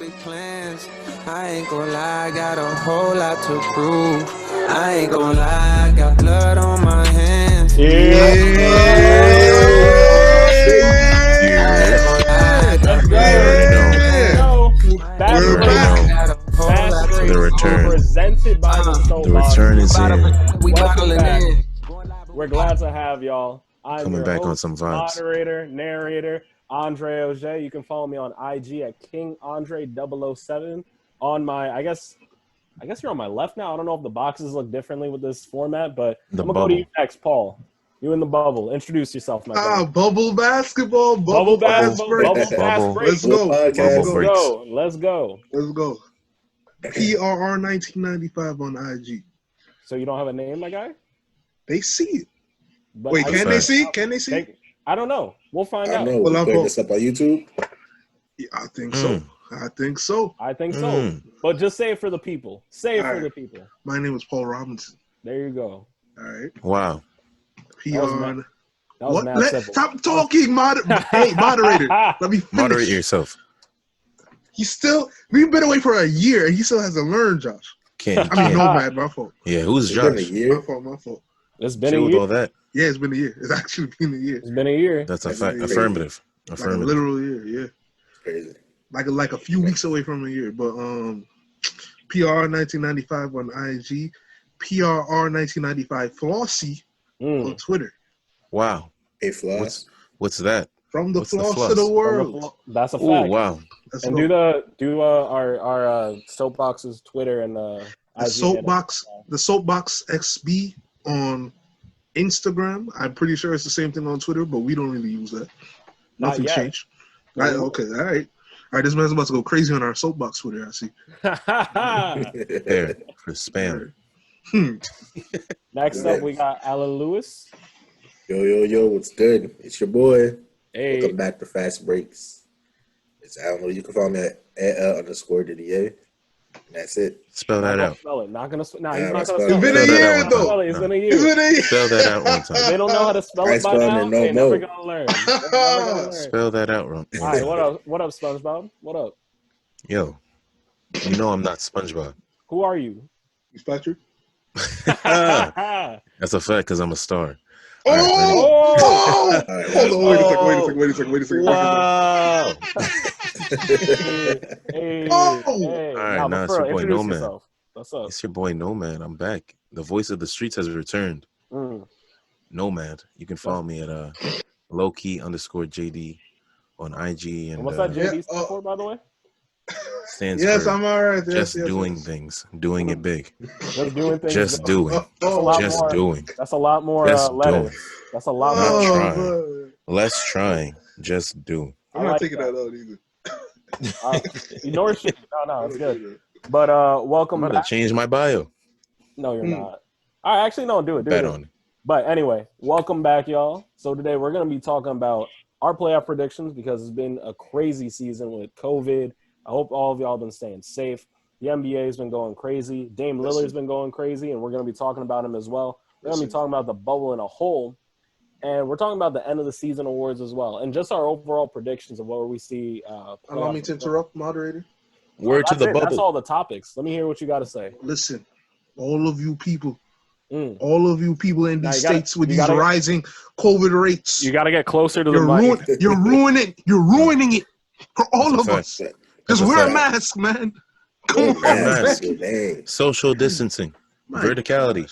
big plans. I ain't gonna lie, got a whole lot to prove. I ain't gonna lie, got blood on my hands. We're back. Fast Breaks presented by the Soapbox. The return is here. Welcome back. We're glad to have y'all. I'm Coming your back host, on some vibes. moderator, narrator, Andre Auger. You can follow me on IG at KingAndre007. On my, I guess you're on my left now. I don't know if the boxes look differently with this format, but I'm gonna go to you next, Paul. You in the bubble. Introduce yourself, my brother. Bubble basketball. Bubble fast breaks. Let's go. PRR 1995 on IG. So you don't have a name, my guy? They see it. But wait, can they see? Can they see? I don't know. We'll find out. Well, we put this up on YouTube. Yeah, I think so. I think so. But just say it for the people. Say it for the people. My name is Paul Robinson. There you go. All right. Wow. PR. What? Stop talking, moderator. Let me finish. Moderate yourself. We've been away for a year, and he still hasn't learned, Josh. Nomad, my fault. Yeah, who's It's Josh? been a year. My fault. It's been a year. With all that. Yeah, it's been a year. It's actually been a year. It's been a year. That's a fact. Affirmative. Like a literal year, yeah. Crazy. Like a few weeks away from a year. But PR 1995 on IG, PRR 1995 Flossy on Twitter. Wow. Hey, Floss. What's that? From the floss to the world. That's a fact. Oh, wow. And do our Soapbox's Twitter and the Soapbox XB on Instagram. I'm pretty sure it's the same thing on Twitter, but we don't really use that. Nothing changed. Okay, all right. This man's about to go crazy on our Soapbox Twitter, I see. There, for spam. Next up, we got Allan Louis. Yo, what's good? It's your boy. Hey. Welcome back to Fast Breaks. It's Allan Louis. You can follow me at @_DDA. That's it. Spell that out. Spell it. Not gonna. He's not gonna spell it. it. It's been a year, though. It's been a year. Spell that out one time. They don't know how to spell it by now. They're never gonna learn. Spell that out wrong. All right, what up, SpongeBob? What up? Yo, you know I'm not SpongeBob. Who are you? You Patrick? That's a fact because I'm a star. Hold on, wait a second. Wow. Hey. All right, now it's your boy Nomad. What's up? It's your boy Nomad. I'm back. The voice of the streets has returned. Nomad. You can follow me at _JD on IG. And what's that JD stand for, by the way? Stands for I'm all right. Just doing things, doing it big. Just doing things. Just doing. Just doing. That's a lot more letters. That's a lot more. Not trying. Less trying. Just do. I'm not taking that out either. Nor shit. No, it's good. But welcome I'm back. gonna change my bio. No, you're not. All right, actually, no, do it. Bet on it. But anyway, welcome back, y'all. So today we're gonna be talking about our playoff predictions because it's been a crazy season with COVID. I hope all of y'all have been staying safe. The NBA has been going crazy. Dame Lillard's been going crazy, and we're going to be talking about him as well. We're going to be talking about the bubble in a whole, and we're talking about the end of the season awards as well, and just our overall predictions of where we see. Allow me to interrupt, moderator. Word to the bubble. That's all the topics. Let me hear what you got to say. Listen, all of you people in these states with these rising COVID rates. You got to get closer to the mic. You're ruining it for all of us. Just wear a mask, man. Come on, man. Social distancing. Verticality.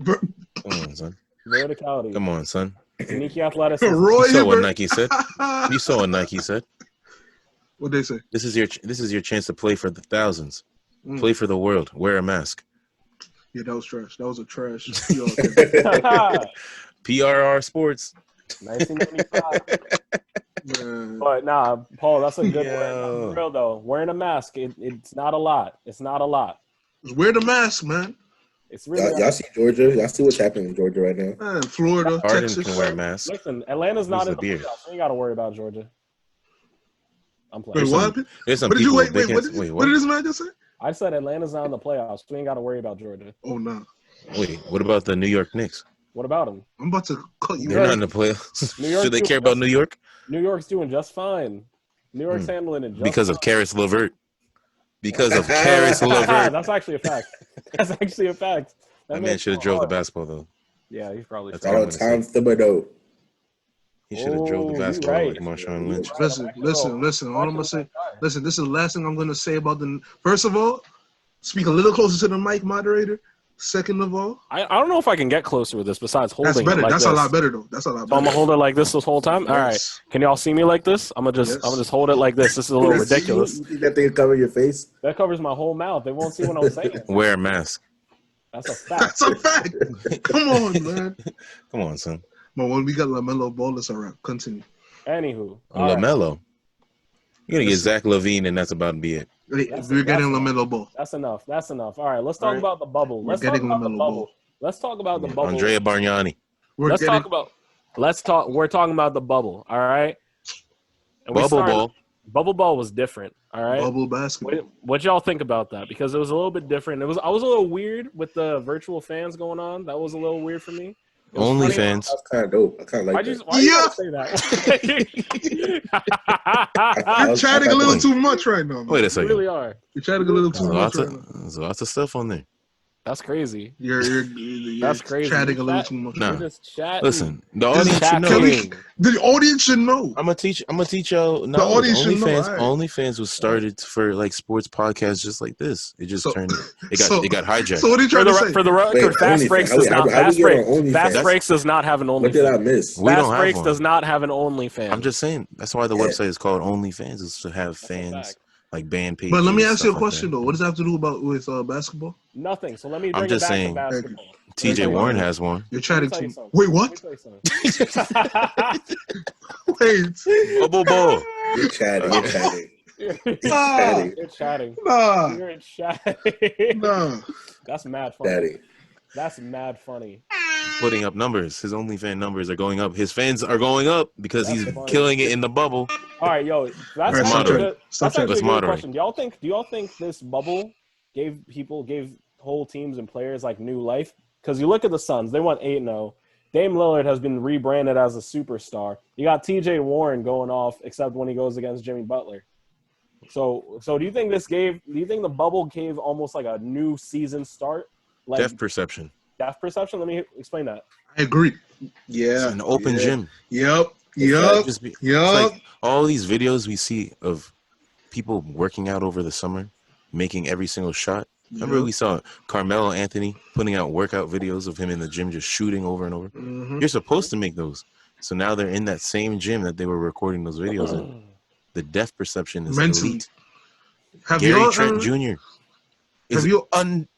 Come on, son. Verticality. Come on, son. Sneaky athleticism. You saw what Nike said. What'd they say? This is your chance to play for the thousands. Play for the world. Wear a mask. Yeah, that was trash. That was a trash. PRR Sports. 1995. But nah, Paul, that's a good one. For real though, wearing a mask, it's not a lot. It's not a lot. Just wear the mask, man. It's really y'all see Georgia? Y'all see what's happening in Georgia right now? Man, Florida, Harden Texas. can wear a mask. Listen, Atlanta's not in the playoffs. You ain't got to worry about Georgia. I'm playing. Wait, what? There's some what did people. What did this man just say? I said Atlanta's not in the playoffs. We ain't got to worry about Georgia. Oh no. Wait, what about the New York Knicks? What about them? I'm about to cut you. They're not in the playoffs. Should they care about New York? New York's doing just fine. New York's handling it just because fine. of Karis LeVert. because of Karis LeVert. That's actually a fact. That's actually a fact. That man should have drove the basketball though. Yeah, he's probably. That's Shout out Tom Thibodeau. He should have drove the basketball right. like Marshawn Lynch. Listen. All I'm gonna say. Listen, this is the last thing I'm gonna say about the. First of all, speak a little closer to the mic, moderator. Second of all, I don't know if I can get closer with this. Besides holding, that's better. It like that's this. a lot better though. That's a lot So I'm better. gonna hold it like this whole time. Yes. All right. Can y'all see me like this? I'm gonna just hold it like this. This is a little ridiculous. You think that thing cover your face? That covers my whole mouth. They won't see what I'm saying. Wear a mask. That's a fact. That's a fact. Come on, man. Come on, son. But when we got LaMelo Ball, it's a wrap. Continue. Anywho, all right. LaMelo. You're gonna get Zach LaVine, and that's about to be it. We're getting LaMelo Ball. That's enough. That's enough. All right, let's talk about the bubble. We're getting LaMelo Ball. Let's talk about the bubble. Andrea Bargnani. We're talking about the bubble. All right. And Bubble ball was different. All right. Bubble basketball. What y'all think about that? Because it was a little bit different. I was a little weird with the virtual fans going on. That was a little weird for me. OnlyFans. That's kind of dope. I kind of like that. Why you gotta say that? You're chatting a little too much right now. Man. Wait a second. You really are. You're chatting a little too much right now. There's lots of stuff on there. That's crazy. You're That's crazy. chatting a little too much. Nah. You're just chatting. Listen, the audience should know. The audience should know. I'm gonna teach y'all. No, The audience should know. OnlyFans was started for like sports podcasts just like this. It just turned. It got hijacked. So what are you trying to say? For the record, Fast Breaks does not. Fast Breaks does not have an OnlyFans. What did I miss? We don't Fast have Breaks one. does not have an OnlyFans. I'm just saying that's why the website is called OnlyFans, is to have fans like band pages. But let me ask you a stuff question like though. What does that have to do with basketball? Nothing. So let me bring I'm just it back saying, to basketball. TJ Warren has one. You're chatting Let me too. tell you Wait, what? Wait. Bubble ball. You're chatting. You're chatting. You're chatting. Nah. You're chatting. Nah. That's mad funny. Daddy. That's mad funny. Putting up numbers. His OnlyFans numbers are going up. His fans are going up because That's he's funny. killing it in the bubble. All right, yo, that's Let's actually moderate. good. Stop That's actually Let's a good moderate. question. Do y'all think this bubble gave whole teams and players like new life? Because you look at the Suns, they went 8-0. Dame Lillard has been rebranded as a superstar. You got TJ Warren going off, except when he goes against Jimmy Butler. So do you think the bubble gave almost like a new season start? Like Depth perception. depth perception? Let me explain that. I agree. It's Yeah. an open gym. Yep. It's Yep. like all these videos we see of people working out over the summer, making every single shot. Remember we saw Carmelo Anthony putting out workout videos of him in the gym just shooting over and over? Mm-hmm. You're supposed to make those. So now they're in that same gym that they were recording those videos in. The depth perception is Mentally. elite. Have Gary you Trent Jr. is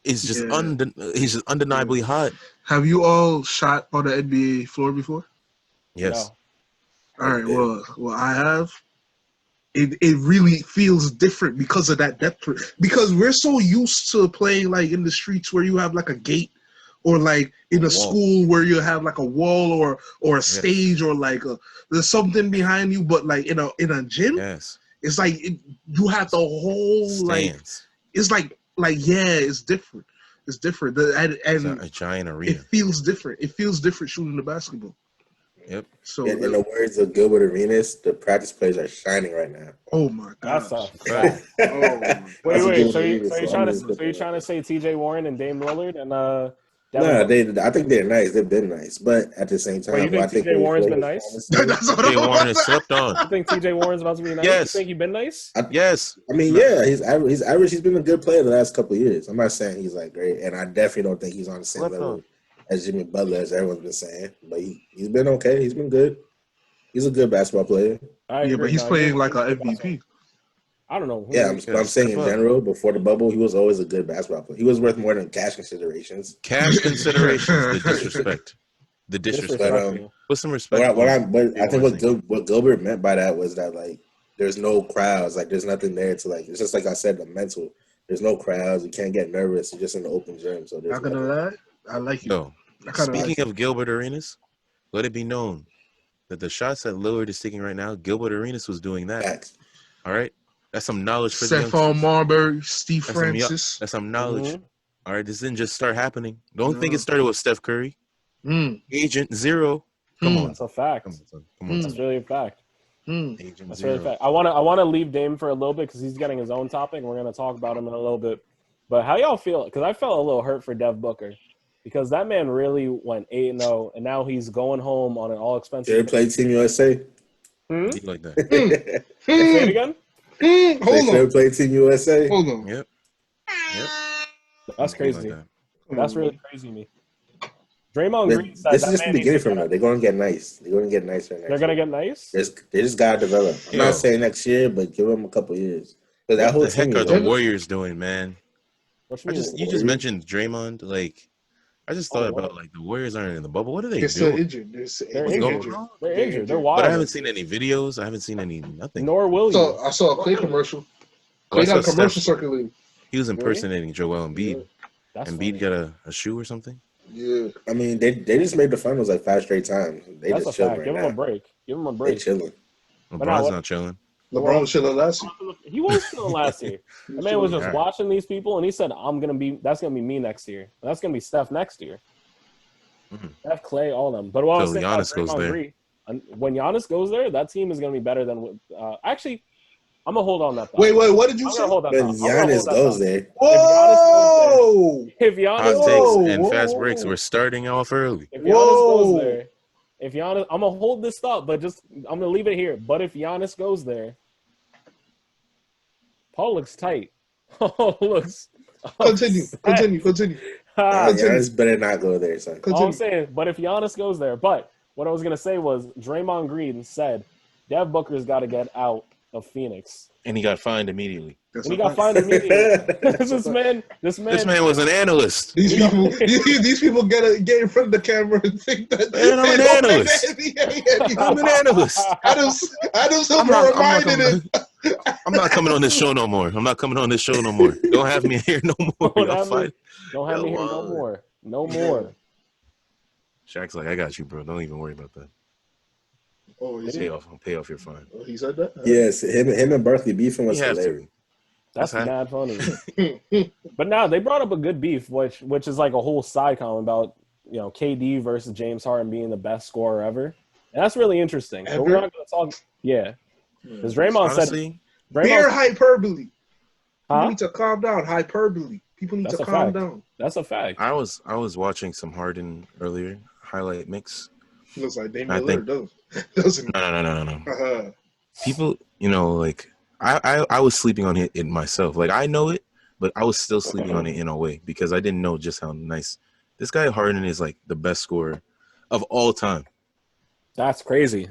he's just undeniably hot. Have you all shot on the NBA floor before? Yes. All right. Well, I have. It really feels different because of that depth. Because we're so used to playing like in the streets where you have like a gate, or like in a school where you have like a wall or a stage or like there's something behind you. But like in a gym, it's like you have the whole Stands. It's like it's different. It's different. And a giant arena. It feels different. It feels different shooting the basketball. Yep. So in the words of Gilbert Arenas, the practice players are shining right now. Oh my god! That's a fact. Wait. So you're trying to say TJ Warren and Dame Lillard and I think they're nice. They've been nice, but at the same time, you think I think TJ Warren's been nice? TJ Warren has slept on. You think TJ Warren's about to be nice? Yes. You think he's been nice? Yes. I mean, yeah, he's average. He's been a good player the last couple of years. I'm not saying he's like great, and I definitely don't think he's on the same level as Jimmy Butler, as everyone's been saying. But he's been okay. He's been good. He's a good basketball player. Yeah, but he's playing like an MVP. I don't know. Yeah, I'm saying in general, before the bubble, he was always a good basketball player. He was worth more than cash considerations. Cash considerations, the disrespect. Put some respect. But I think what Gilbert meant by that was that like there's no crowds, like there's nothing there to like. It's just like I said, the mental. There's no crowds. You can't get nervous. You're just in the open gym. So not gonna lie, I like you. No. Speaking of Gilbert Arenas, let it be known that the shots that Lillard is taking right now, Gilbert Arenas was doing that. Facts. All right. That's some knowledge for the Stephon Marbury, Steve Francis. That's some knowledge. Mm-hmm. All right, this didn't just start happening. Don't think it started with Steph Curry. Agent Zero. Come on. That's a fact. Come on. That's really a fact. Agent That's Zero. really fact. I want to leave Dame for a little bit because he's getting his own topic. And we're gonna talk about him in a little bit. But how y'all feel? Because I felt a little hurt for Dev Booker because that man really went 8-0, and now he's going home on an all expensive. Did they play Team USA? Be like that. Say it again. Hold on. Play Team USA. Hold on. Yep. That's Be crazy. like that. That's really crazy to me. Draymond Green said This that is just man the needs beginning to for get them. up. They're going to get nice. They're going to get nicer. They're gonna get nice. They just got to develop. I'm Yo. not saying next year, but give them a couple years. Because that What whole the heck team are is the over. Warriors doing, man? What you mean? You just mentioned Draymond. Like, I just thought about like the Warriors aren't in the bubble. What are they They're still doing? injured. They're What's injured. going on? They're They're injured. They're injured. wild. But I haven't seen any videos. I haven't seen any nothing. Nor will you. So I saw a Clay commercial. Clay got a commercial circulating. He was impersonating Joel Embiid. That's Embiid funny. got a shoe or something. Yeah. I mean, they just made the finals like 5 straight times. They That's a just chilling fact. right Give him now. a break. Give him a They break. chilling. LeBron's not chilling. LeBron was chilling last year. He was still last year. The man was just Alright. watching these people, and he said, that's gonna be me next year. And that's gonna be Steph next year. Steph, Clay, all of them. But what I was Till saying about Giannis goes Draymond there. Green, when Giannis goes there, that team is gonna be better than. Actually, I'm gonna hold on that thought. Wait, what did you I'm say? gonna hold that When thought. I'm gonna hold Giannis that goes thought. there, Whoa! If Giannis Hot goes takes and whoa, fast whoa. breaks. We're starting off early. If Giannis Whoa. goes there, I'm gonna hold this thought, but I'm gonna leave it here. But if Giannis goes there, Paul looks tight. Paul looks. Continue. Giannis better not go there, son. All I'm saying, but if Giannis goes there, but what I was gonna say was Draymond Green said Dev Booker's got to get out of Phoenix, And he got fined immediately. and he got fined immediately. this man. This man was an analyst. These people get in front of the camera and think that Man, I'm an analyst. I'm an analyst. Adam Silver reminded it. I'm not coming on this show no more. Don't have me here no more. Don't Y'all have me, fight. don't have me here no more. No more. Shaq's like, I got you, bro. Don't even worry about that. Oh, I'll pay off your fine. he said that? Yes, him and Barkley beefing was You have hilarious. to. That's That's mad funny. But now they brought up a good beef, which is like a whole side comment about KD versus James Harden being the best scorer ever, and that's really interesting. But we're not going to talk. Yeah, because Draymond Honestly, said Bare hyperbole. Huh? People need to calm down. Hyperbole. People need That's to a calm fact. down. That's a fact. I was watching some Harden earlier highlight mix. Looks like I Damian think- Lillard doesn't. No. People, like I was sleeping on it myself. Like I know it, but I was still sleeping on it in a way because I didn't know just how nice this guy Harden is. Like the best scorer of all time. That's crazy.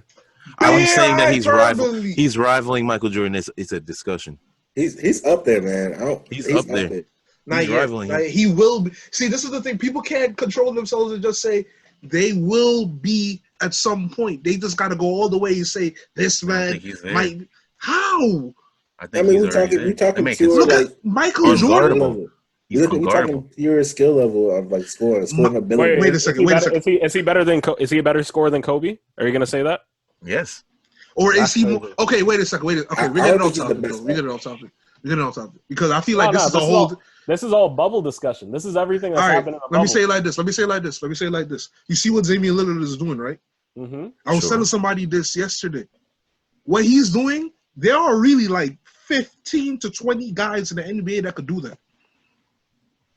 I'm saying that hyperbole. he's rivaling Michael Jordan. It's a discussion. He's up there, man. He's up there. Not He's yet. rivaling him. He will be. See, this is the thing. People can't control themselves and just say they will be at some point. They just got to go all the way and say this I don't man think he's there. might. How? I I think mean, he's already there. we talking That man pure, can Look score. like, at Michael Jordan. Unguardable. He's we unguardable. talking pure skill level of like scoring ability. Wait a second. Is he better than? Is he a better scorer than Kobe? Are you going to say that? Yes. Or is he more? Absolutely. Okay, wait a second. Okay, I we're getting don't off think he's the topic. best We're getting off topic because I feel like this is a this whole. This is all bubble discussion. This is everything that's All right, happening in the let bubble. me say it like this. You see what Damian Lillard is doing, right? Mm-hmm. I was telling somebody this yesterday. What he's doing, there are really like 15 to 20 guys in the NBA that could do that.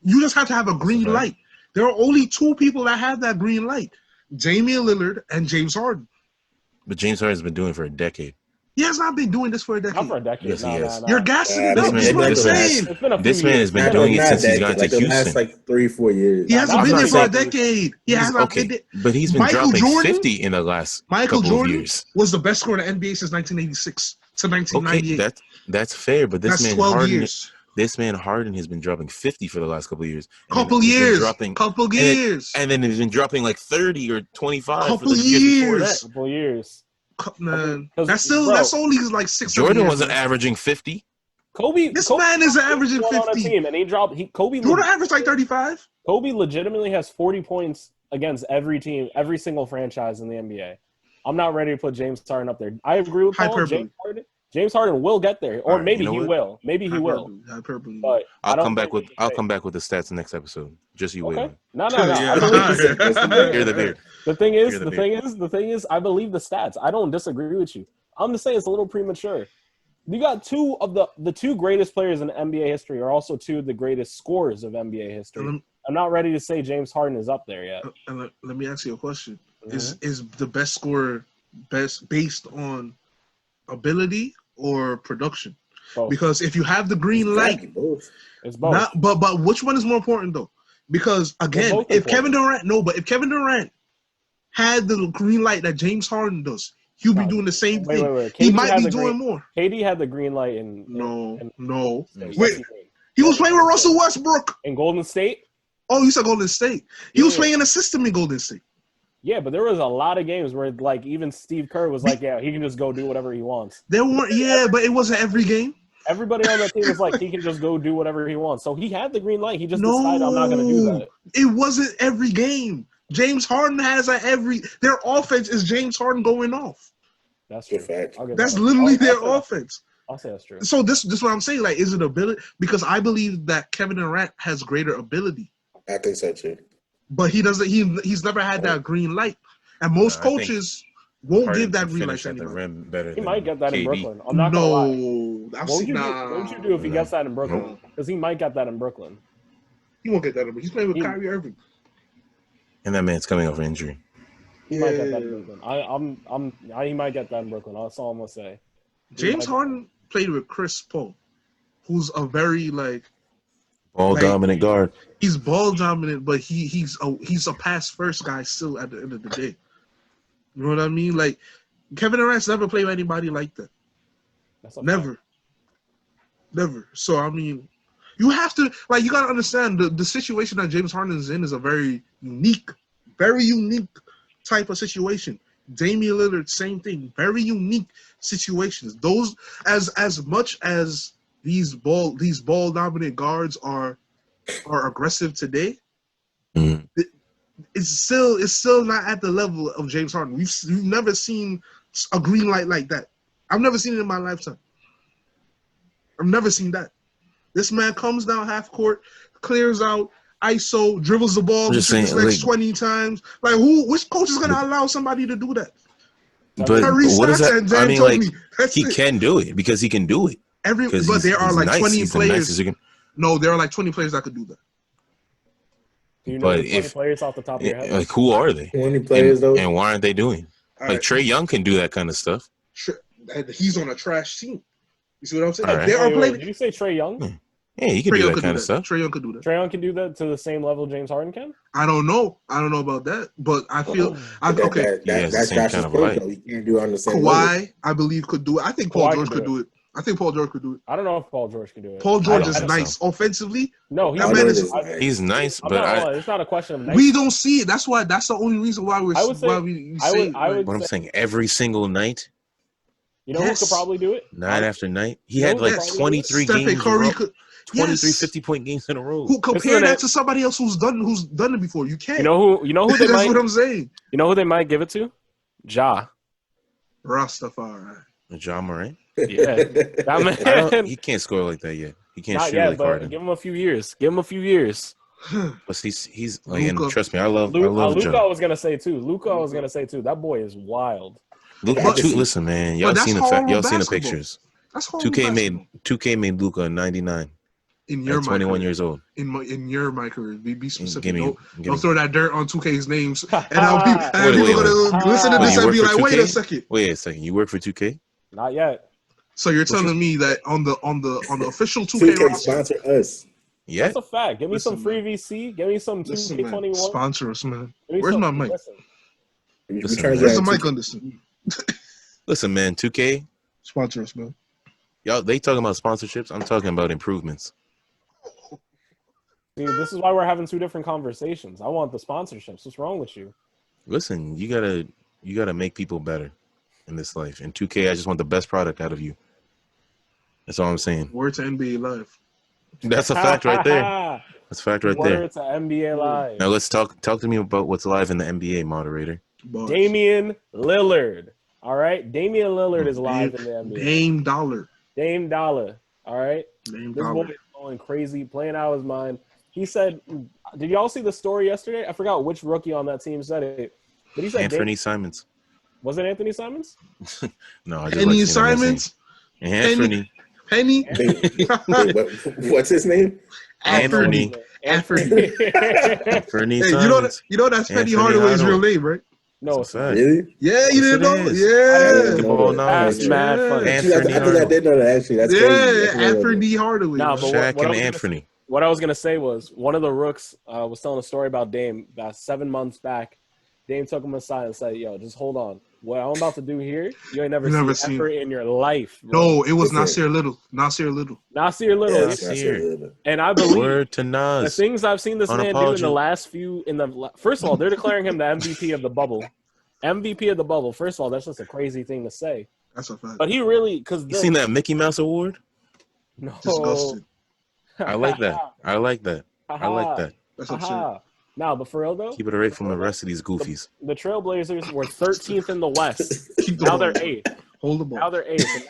You just have to have a green light. There are only 2 people that have that green light: Damian Lillard and James Harden. But James Harden's been doing it for a decade. He has not been doing this for a decade. Not for a decade. Yes, he has. You're gassing it This up. man- That's what I'm this man- saying. It's been a few This man years. has been doing it since he's gotten to like the last Houston. like 3-4 years. He hasn't I'm been not there for a saying- decade. He has not been Okay, there. but he's been Michael dropping Jordan? 50 in the last Michael couple Jordan of years. was the best scorer in the NBA since 1986 to Okay, 1998. that's fair, but this That's man 12 Harden, years. this man Harden has been dropping 50 for the last couple of years. And Couple then he's been years. dropping, Couple and years. and then he's been dropping like 30 or 25 Couple for the years before years. that. Couple years. Man, Because, that's only like 6. Jordan 7 years, wasn't man. averaging 50. Kobe. This Kobe man is averaging on a 50. team, and he dropped. Kobe Jordan averaged like 35. Kobe legitimately has 40 points against every team, every single franchise in the NBA. I'm not ready to put James Harden up there. I agree with Paul. Hyperbole. James Harden will get there, or All right, maybe you know he what? will. Maybe he will. Hyperbole. But I'll don't come back think with he I'll can come back with the stats next episode. Just you wait. Okay. On it. No. Yeah. I believe Hear the beard. the thing Hear the is, I believe the stats. I don't disagree with you. I'm just saying it's a little premature. You got two of the two greatest players in NBA history are also two of the greatest scorers of NBA history. I'm not ready to say James Harden is up there yet. And let me ask you a question: Mm-hmm. Is the best scorer based on ability or production? Both. Because if you have the green light, it's both. But which one is more important though? Because again, if Kevin Durant had the green light that James Harden does, he'll be doing the same thing. Wait. He might be doing more. KD had the green light in No. Wait, he was playing with Russell Westbrook in Golden State. Oh, you said Golden State. He was playing in a system in Golden State. Yeah, but there was a lot of games where like even Steve Kerr was like, yeah, he can just go do whatever he wants. There weren't, but it wasn't every game. Everybody on that team was like, he can just go do whatever he wants. So he had the green light. He just decided, I'm not going to do that. It wasn't every game. James Harden has their offense is James Harden going off. That's true. That's literally their offense. I'll say that's true. So this is what I'm saying. Like, is it ability? Because I believe that Kevin Durant has greater ability. I think so too. But he doesn't. He's never had that green light, and most coaches won't give that green light to anybody. He might get that in Brooklyn. I'm not gonna lie. What would you do if he gets that in Brooklyn? Because he might get that in Brooklyn. He won't get that in Brooklyn. He's playing with Kyrie Irving. And that man's coming off injury. He might get that in Brooklyn. He might get that in Brooklyn. That's all I'm gonna say. James Harden played with Chris Paul, who's a very ball dominant guard. He's ball dominant, but he's a pass first guy still at the end of the day. You know what I mean? Like Kevin Durant's never played with anybody like that. Never. So I mean, you have to you gotta understand the situation that James Harden is in is a very unique type of situation. Damian Lillard, same thing. Very unique situations. Those as much as these ball dominant guards are aggressive today, it's still not at the level of James Harden. We've never seen a green light like that. I've never seen it in my lifetime. I've never seen that. This man comes down half court, clears out, ISO, dribbles the ball between his legs 20 times. Like which coach is gonna allow somebody to do that? But what is that? I mean, he can do it because he can do it. But there are 20 players. No, there are 20 players that could do that. Do you know 20 players off the top of your head? Like, who are they? 20 players, though. And why aren't they doing? Trae Young can do that kind of stuff. He's on a trash team. You see what I'm saying? Right. Did you say Trae Young? Yeah, he can do that kind of stuff. Trae Young could do that. Trae Young can do that to the same level James Harden can? I don't know about that, but I feel that's Josh's point, though. He can't do it on the same Kawhi, level. I believe, could do it. I think Paul George could do it. I think Paul George could do it. I don't know if Paul George can do it. Paul George is nice offensively. No, he's nice, but it's not a question of nice. We don't see it. That's the only reason why we're. But I'm saying every single night. You know who could probably do it? Night after night. He had 23 games. 23 50-point games in a row. Who compare that to somebody else who's done it before? You can't. You know who they That's might. what I'm saying. You know who they might give it to? Ja. Rastafari. Ja Morant. Yeah, that man. He can't score like that yet. He can't Not shoot yet, like but Harden. give him a few years. But he's like, and trust me, I love Luka. Ja. I was gonna say too. That boy is wild. Listen, man, y'all seen the pictures. That's 2K made Luka 99. In your 21 years old. In your my career, be specific. Don't throw that dirt on 2K's names, and people gonna listen to this and be like, "Wait a second. Wait a second. You work for 2K? Not yet. So you're telling me that on the official 2K roster, sponsor us? Yeah, that's a fact. Give me some free VC. Give me some 2K21. Sponsor us, man. Where's my mic? Where's the mic on this? Listen, man. 2K sponsor us, man. Y'all, they talking about sponsorships. I'm talking about improvements. See, this is why we're having two different conversations. I want the sponsorships. What's wrong with you? Listen, you gotta make people better in this life. In 2K, I just want the best product out of you. That's all I'm saying. Word to NBA Live. That's a fact right there. That's a fact right there. Word to NBA Live. Now let's talk to me about what's live in the NBA, moderator. Damian Lillard. All right, Damian Lillard is live in the NBA. Dame Dollar. All right. This boy is going crazy, playing out of his mind. He said, did y'all see the story yesterday? I forgot which rookie on that team said it. But he said Anthony Simons. Was it Anthony Simons? No, I just Penny like saying his name. Simons? Anthony. Penny? What's his name? Anthony. Anthony. Anthony Hey, Simons. you know that's Penny Anthony Hardaway's real Hardaway. name, right? No, it's not. Really? Yeah, you Yes, didn't know? it is. Yeah. Basketball That's knowledge. mad funny. Anthony I think I Hardaway. did know that actually. That's crazy. Yeah, Anthony Hardaway. Nah, man. but Shaq what I and was gonna Anthony. What I was gonna say was one of the rooks was telling a story about Dame about 7 months back. Dame took him aside and said, "Yo, just hold on. What I'm about to do here, you ain't never seen effort in your life." Bro. No, it was Nasir Little. Nasir Little. Nasir Little. Yeah, Nasir. And I believe Word to the Nas. things I've seen this man do in the Unapologetic. last few first of all, they're declaring him the MVP of the bubble. MVP of the bubble. First of all, that's just a crazy thing to say. That's a fact. But he really because You seen that Mickey Mouse award? no Disgusting. I like that. I like that. I like that. That's absurd. Aha. Now, but for real though, Keep it away from the rest of these goofies. the Trailblazers were 13th in the West. Keep Now going. they're 8th. Hold the ball. Now they're 8th. And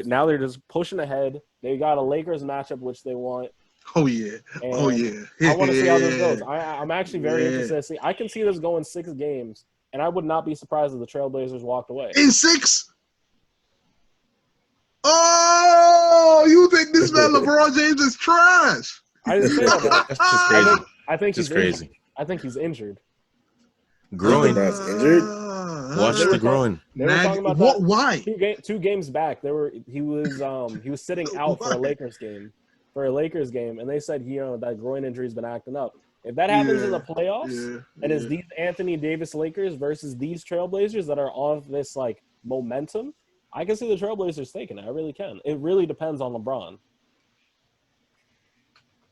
now they're just pushing ahead. They got a Lakers matchup which they want. Oh yeah. And Oh yeah. I want to see how this goes. I'm actually very Yeah. interested to see. I can see this going 6 games, and I would not be surprised if the Trailblazers walked away. In 6. Oh, you think this man LeBron James is trash? I didn't say that. That's just crazy. I think Just he's crazy. Injured. I think he's injured. Groin. LeBron's injured? Watch They were the groin. They were talking about What? that Why? 2 games back. He was sitting out for a Lakers game. And they said that groin injury's been acting up. If that happens in the playoffs, and it's these Anthony Davis Lakers versus these Trailblazers that are on this like momentum, I can see the Trailblazers taking it. I really can. It really depends on LeBron.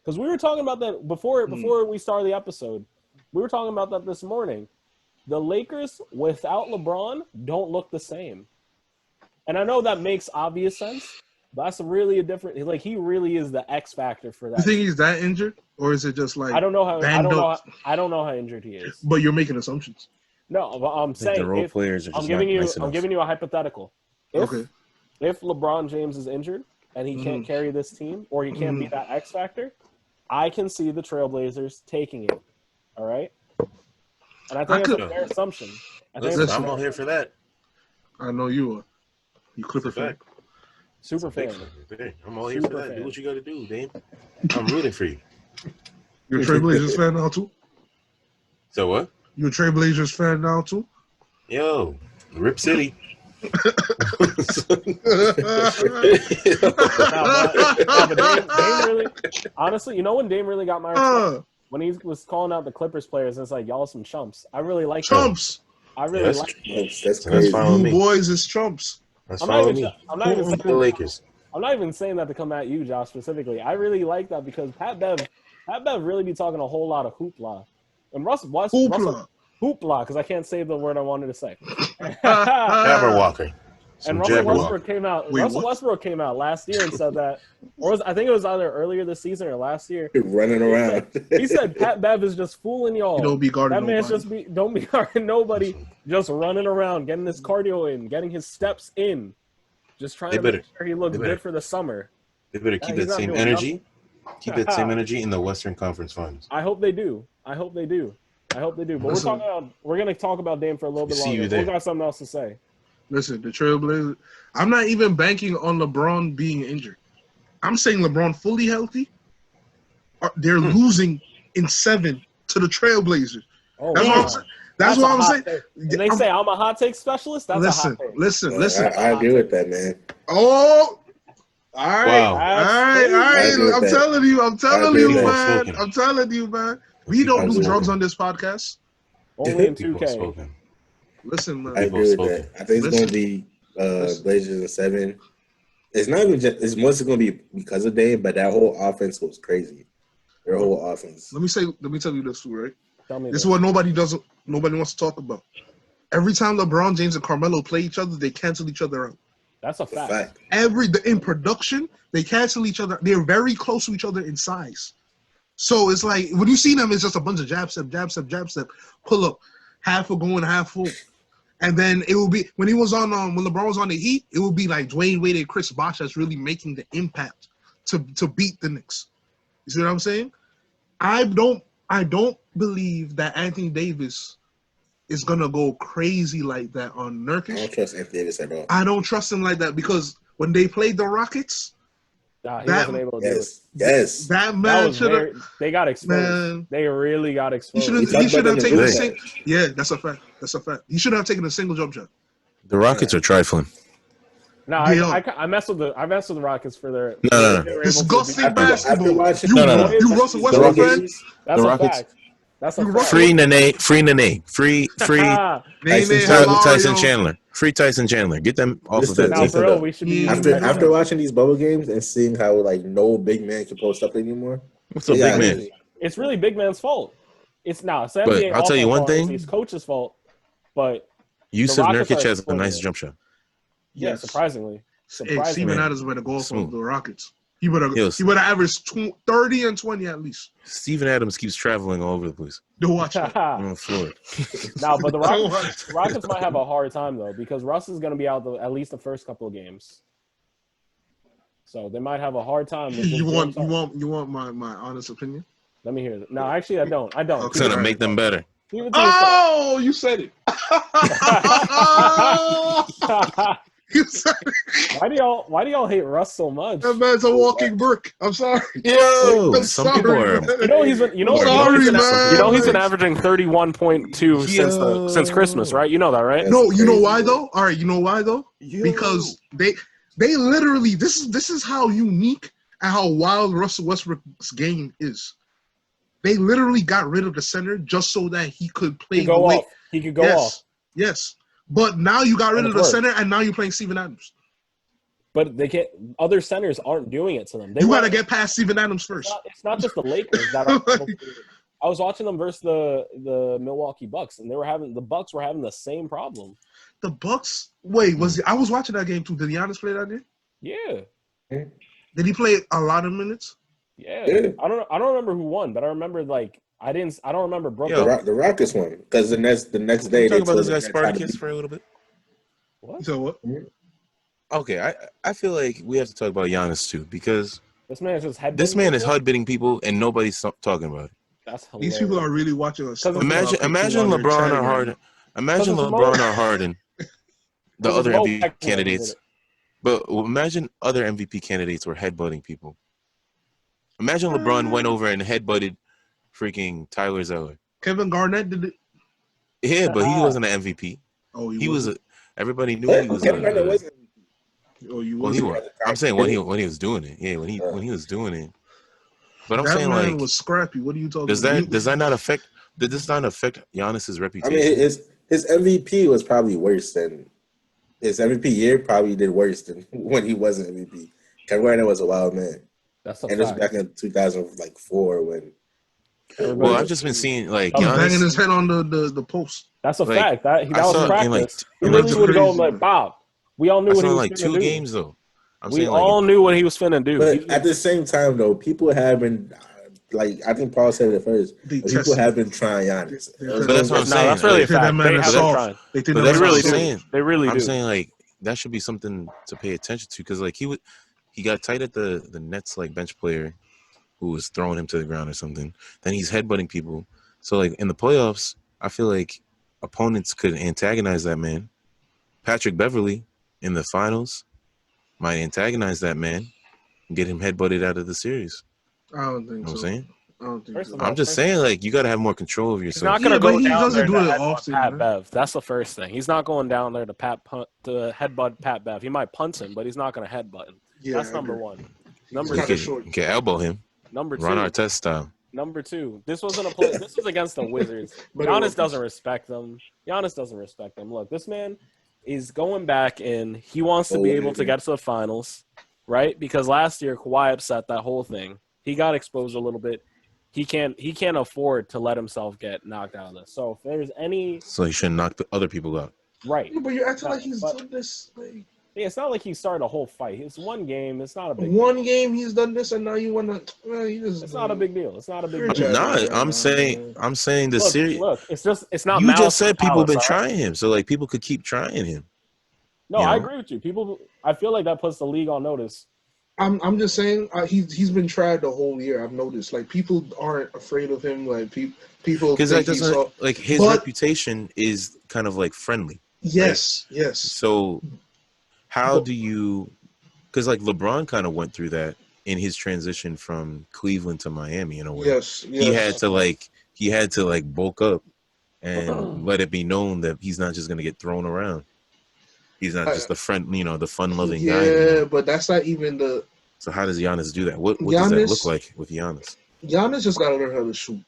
Because we were talking about that before we started the episode. We were talking about that this morning. The Lakers without LeBron don't look the same. And I know that makes obvious sense, but that's really a different. Like he really is the X factor for that. You think he's that injured, or is it just like I don't know how injured he is. But you're making assumptions. No, but I'm saying The role players are just I'm giving not nice enough. giving you a hypothetical. If Okay. LeBron James is injured and he can't carry this team, or he can't be that X factor, I can see the Trailblazers taking it. All right. And I think that's a fair assumption. Listen, I'm all here for that. I know you are. You Clipper fan. Super fan. I'm all here for that. Do what you got to do, Dame. I'm rooting for you. You're a Trailblazers fan now too? So what? You're a Trailblazers fan now too? Yo, Rip City. But Dame really, honestly, you know when Dame really got my respect? When he was calling out the Clippers players, and it's like, y'all some chumps. I really like chumps. I really like That's crazy. You boys is chumps. That's I'm fine not with me. I'm not even saying the Lakers. I'm not even saying that to come at you, Josh, specifically. I really like that because Pat Bev really be talking a whole lot of hoopla. And Russell hoopla, because I can't say the word I wanted to say. Jabberwocker. And Russell Westbrook came out. Westbrook came out last year and said that, I think it was either earlier this season or last year. Running around. He said Pat Bev is just fooling y'all. He don't be guarding that man's nobody. don't be guarding nobody. Just running around, getting his cardio in, getting his steps in, just trying to make sure he looks good for the summer. They better keep that same energy. Keep that same energy in the Western Conference Finals. I hope they do. But we're gonna talk about Dame for a little bit longer. We got something else to say. Listen, the Trailblazers. I'm not even banking on LeBron being injured. I'm saying LeBron fully healthy. They're losing in 7 to the Trailblazers. Oh, That's what I'm saying. And they say I'm a hot take specialist. That's a hot take. Listen. I agree with that, man. Oh, all right, Wow. all right. I'm telling you, man. We don't do drugs on this podcast. Only in 2K. Listen, man. I agree with that. I think it's going to be Blazers in 7. It's not even just. It's mostly going to be because of Dame, but that whole offense was crazy. Their whole offense. Let me tell you this, right? This is what what nobody wants to talk about. Every time LeBron James and Carmelo play each other, they cancel each other out. That's a fact. In production, they cancel each other. They're very close to each other in size. So it's like when you see them, it's just a bunch of jab step, pull up, half a going, half full. And then it will be when LeBron was on the Heat, it will be like Dwayne Wade and Chris Bosh that's really making the impact to beat the Knicks. You see what I'm saying? I don't believe that Anthony Davis is gonna go crazy like that on I Nurkic. don't trust Anthony Davis at all. I don't trust him like that because when they played the Rockets, He that- wasn't able to do it. Yes. that That man was should have. they got exposed. Man. They really got He exposed. should We have. talked He should about have that in taken the a group single. chat. Yeah, that's a fact. That's a fact. He should have taken a single jump shot. The Rockets are trifling. No, They I mess with the Rockets for their No. they were able to Disgusting do- After basketball. watching You, No. you Russell the Westbrook fan? Rockets, That's The a Rockets- fact. That's a You fact. Free Nene. Free Nene Tyson Tyson Hilario. Chandler. Free Tyson Chandler. Get them off of Listen, that Now, team. for real, we should be Yeah. using after watching these bubble games and seeing how like no big man can post up anymore. What's a Yeah, big man? It's really big man's fault. It's not. It's But NBA I'll tell you offense one fault, thing. It's coach's fault. But Yusuf Rockets Nurkic are has a nice exploiting it. jump shot. yeah, Yes. surprisingly. Hey, Steven man. Adams better go for Smooth. the Rockets. He would have Yes. averaged 30 and 20 at least. Steven Adams keeps traveling all over the place. Don't watch that. On the floor. No, but the Don't Rockets, watch. Rockets might have a hard time though because Russ is going to be out at least the first couple of games. So they might have a hard time. With You this want jump shot. my honest opinion? Let me hear it. No, actually, I don't. I don't. It's gonna make them better. Leave it to yourself. Oh, you said it. You said it. Why do y'all hate Russ so much? That man's a walking brick. I'm sorry. Yo, I'm some people are. man. You know he's been. Sorry, man. He's been averaging 31.2 since Christmas, right? You know that, right? No, you know why though? All right, you know why though? Because they literally this is how unique and how wild Russell Westbrook's game is. They literally got rid of the center just so that he could play He could the go way. off. He could go Yes, off. yes. But now you got rid And of it the worked. center, and now you're playing Steven Adams. But they can't. Other centers aren't doing it to them. You got to get past Steven Adams first. It's not just the Lakers that are. I was watching them versus the Milwaukee Bucks, and the Bucks were having the same problem. The Bucks. Wait, I was watching that game too. Did Giannis play that game? Yeah, Did he play a lot of minutes? yeah. Yeah. I don't remember who won, but I remember I don't remember Brooklyn. Yo. The Rockets won because the next day Can they we talk about told this them guy they tried to Spartacus beat- for a little bit? What? So what? Okay, I feel like we have to talk about Giannis too because This man is just headbutting. this man is people? HUD-bitting people and nobody's talking about it. That's hilarious. These people are really watching us. Imagine LeBron or Harden. Imagine Because it's LeBron Mo. or Harden, the Because other Mo MVP Beckman candidates. did it. But imagine other MVP candidates were headbutting people. Imagine LeBron went over and headbutted freaking Tyler Zeller. Kevin Garnett did it. Yeah, but he wasn't an MVP. Oh, He was. Everybody knew What? he was. Kevin Garnett wasn't. Oh, you Well, was. he was. I'm saying when he was doing it. Yeah, when he was doing it. But I'm That saying man like, was scrappy. What are you talking does about? that not affect? Did this not affect Giannis's I reputation? mean, his MVP was probably worse than his MVP year. Probably did worse than when he wasn't MVP. Kevin Garnett was a wild man, That's a and it was fact. back in 2004 when. Well, I've just been seeing like He was banging Giannis. his head on the post. That's a Like, fact. That I was saw in, like, practice. He in, like, literally would go crazy. like Bob. We all knew I what he saw was like finna 2 do. games though. I'm We saying all like knew what he was finna do. But at the same time, though, people have been like I think Paul said it first. They People tested. have been trying Giannis. But that's what I'm No, saying. that's really a They think that fact. man They is have been soft. trying. They think But that that's man what really is I'm do. soft. saying. They really I'm do. saying like that should be something to pay attention to because like he got tight at the Nets like bench player who was throwing him to the ground or something. Then he's headbutting people. So like in the playoffs, I feel like opponents could antagonize that man. Patrick Beverly in the finals might antagonize that man and get him headbutted out of the series. I don't You think know what so. I'm saying? I don't think First so. of all, I'm just saying like you got to have more control of He's yourself. not gonna Yeah, but go he down doesn't there do to it headbutt often, Pat man. Bev. That's the first thing. He's not going down there to headbutt Pat Bev. He might punt him, but he's not going to headbutt him. Yeah, That's I number agree. one. Number You kinda two. short. can elbow him. Number two. Ron Artest style. Number two. This wasn't a play. This was against the Wizards. Giannis doesn't respect them. Giannis doesn't respect them. Look, this man is going back and he wants to be able to get to the finals, right? Because last year Kawhi upset that whole thing. He got exposed a little bit. He can't afford to let himself get knocked out of this. So if there's any So he shouldn't knock the other people out. right, Yeah, but you're acting No, like he's but- done this. Like, yeah, it's not like he started a whole fight. It's one game. It's not a big. one game he's done this, and now you want to. It's not a big deal. It's not a big You're deal. I'm judging. not. I'm saying the series. Look, it's not. You malice just said to people been malice, all right? trying him, so like people could keep trying him. No, you I know? agree with you. I feel like that puts the league on notice I'm just saying he's been tried the whole year. I've noticed like people aren't afraid of him. Like people because that doesn't like his reputation is kind of like friendly. Yes, right? Yes. So how do you? Because like LeBron kind of went through that in his transition from Cleveland to Miami in a way. Yes. He had to bulk up and let it be known that he's not just going to get thrown around. He's not just the fun-loving guy. Yeah, but that's not even the. So how does Giannis do that? What does that look like with Giannis? Giannis just got to learn how to shoot.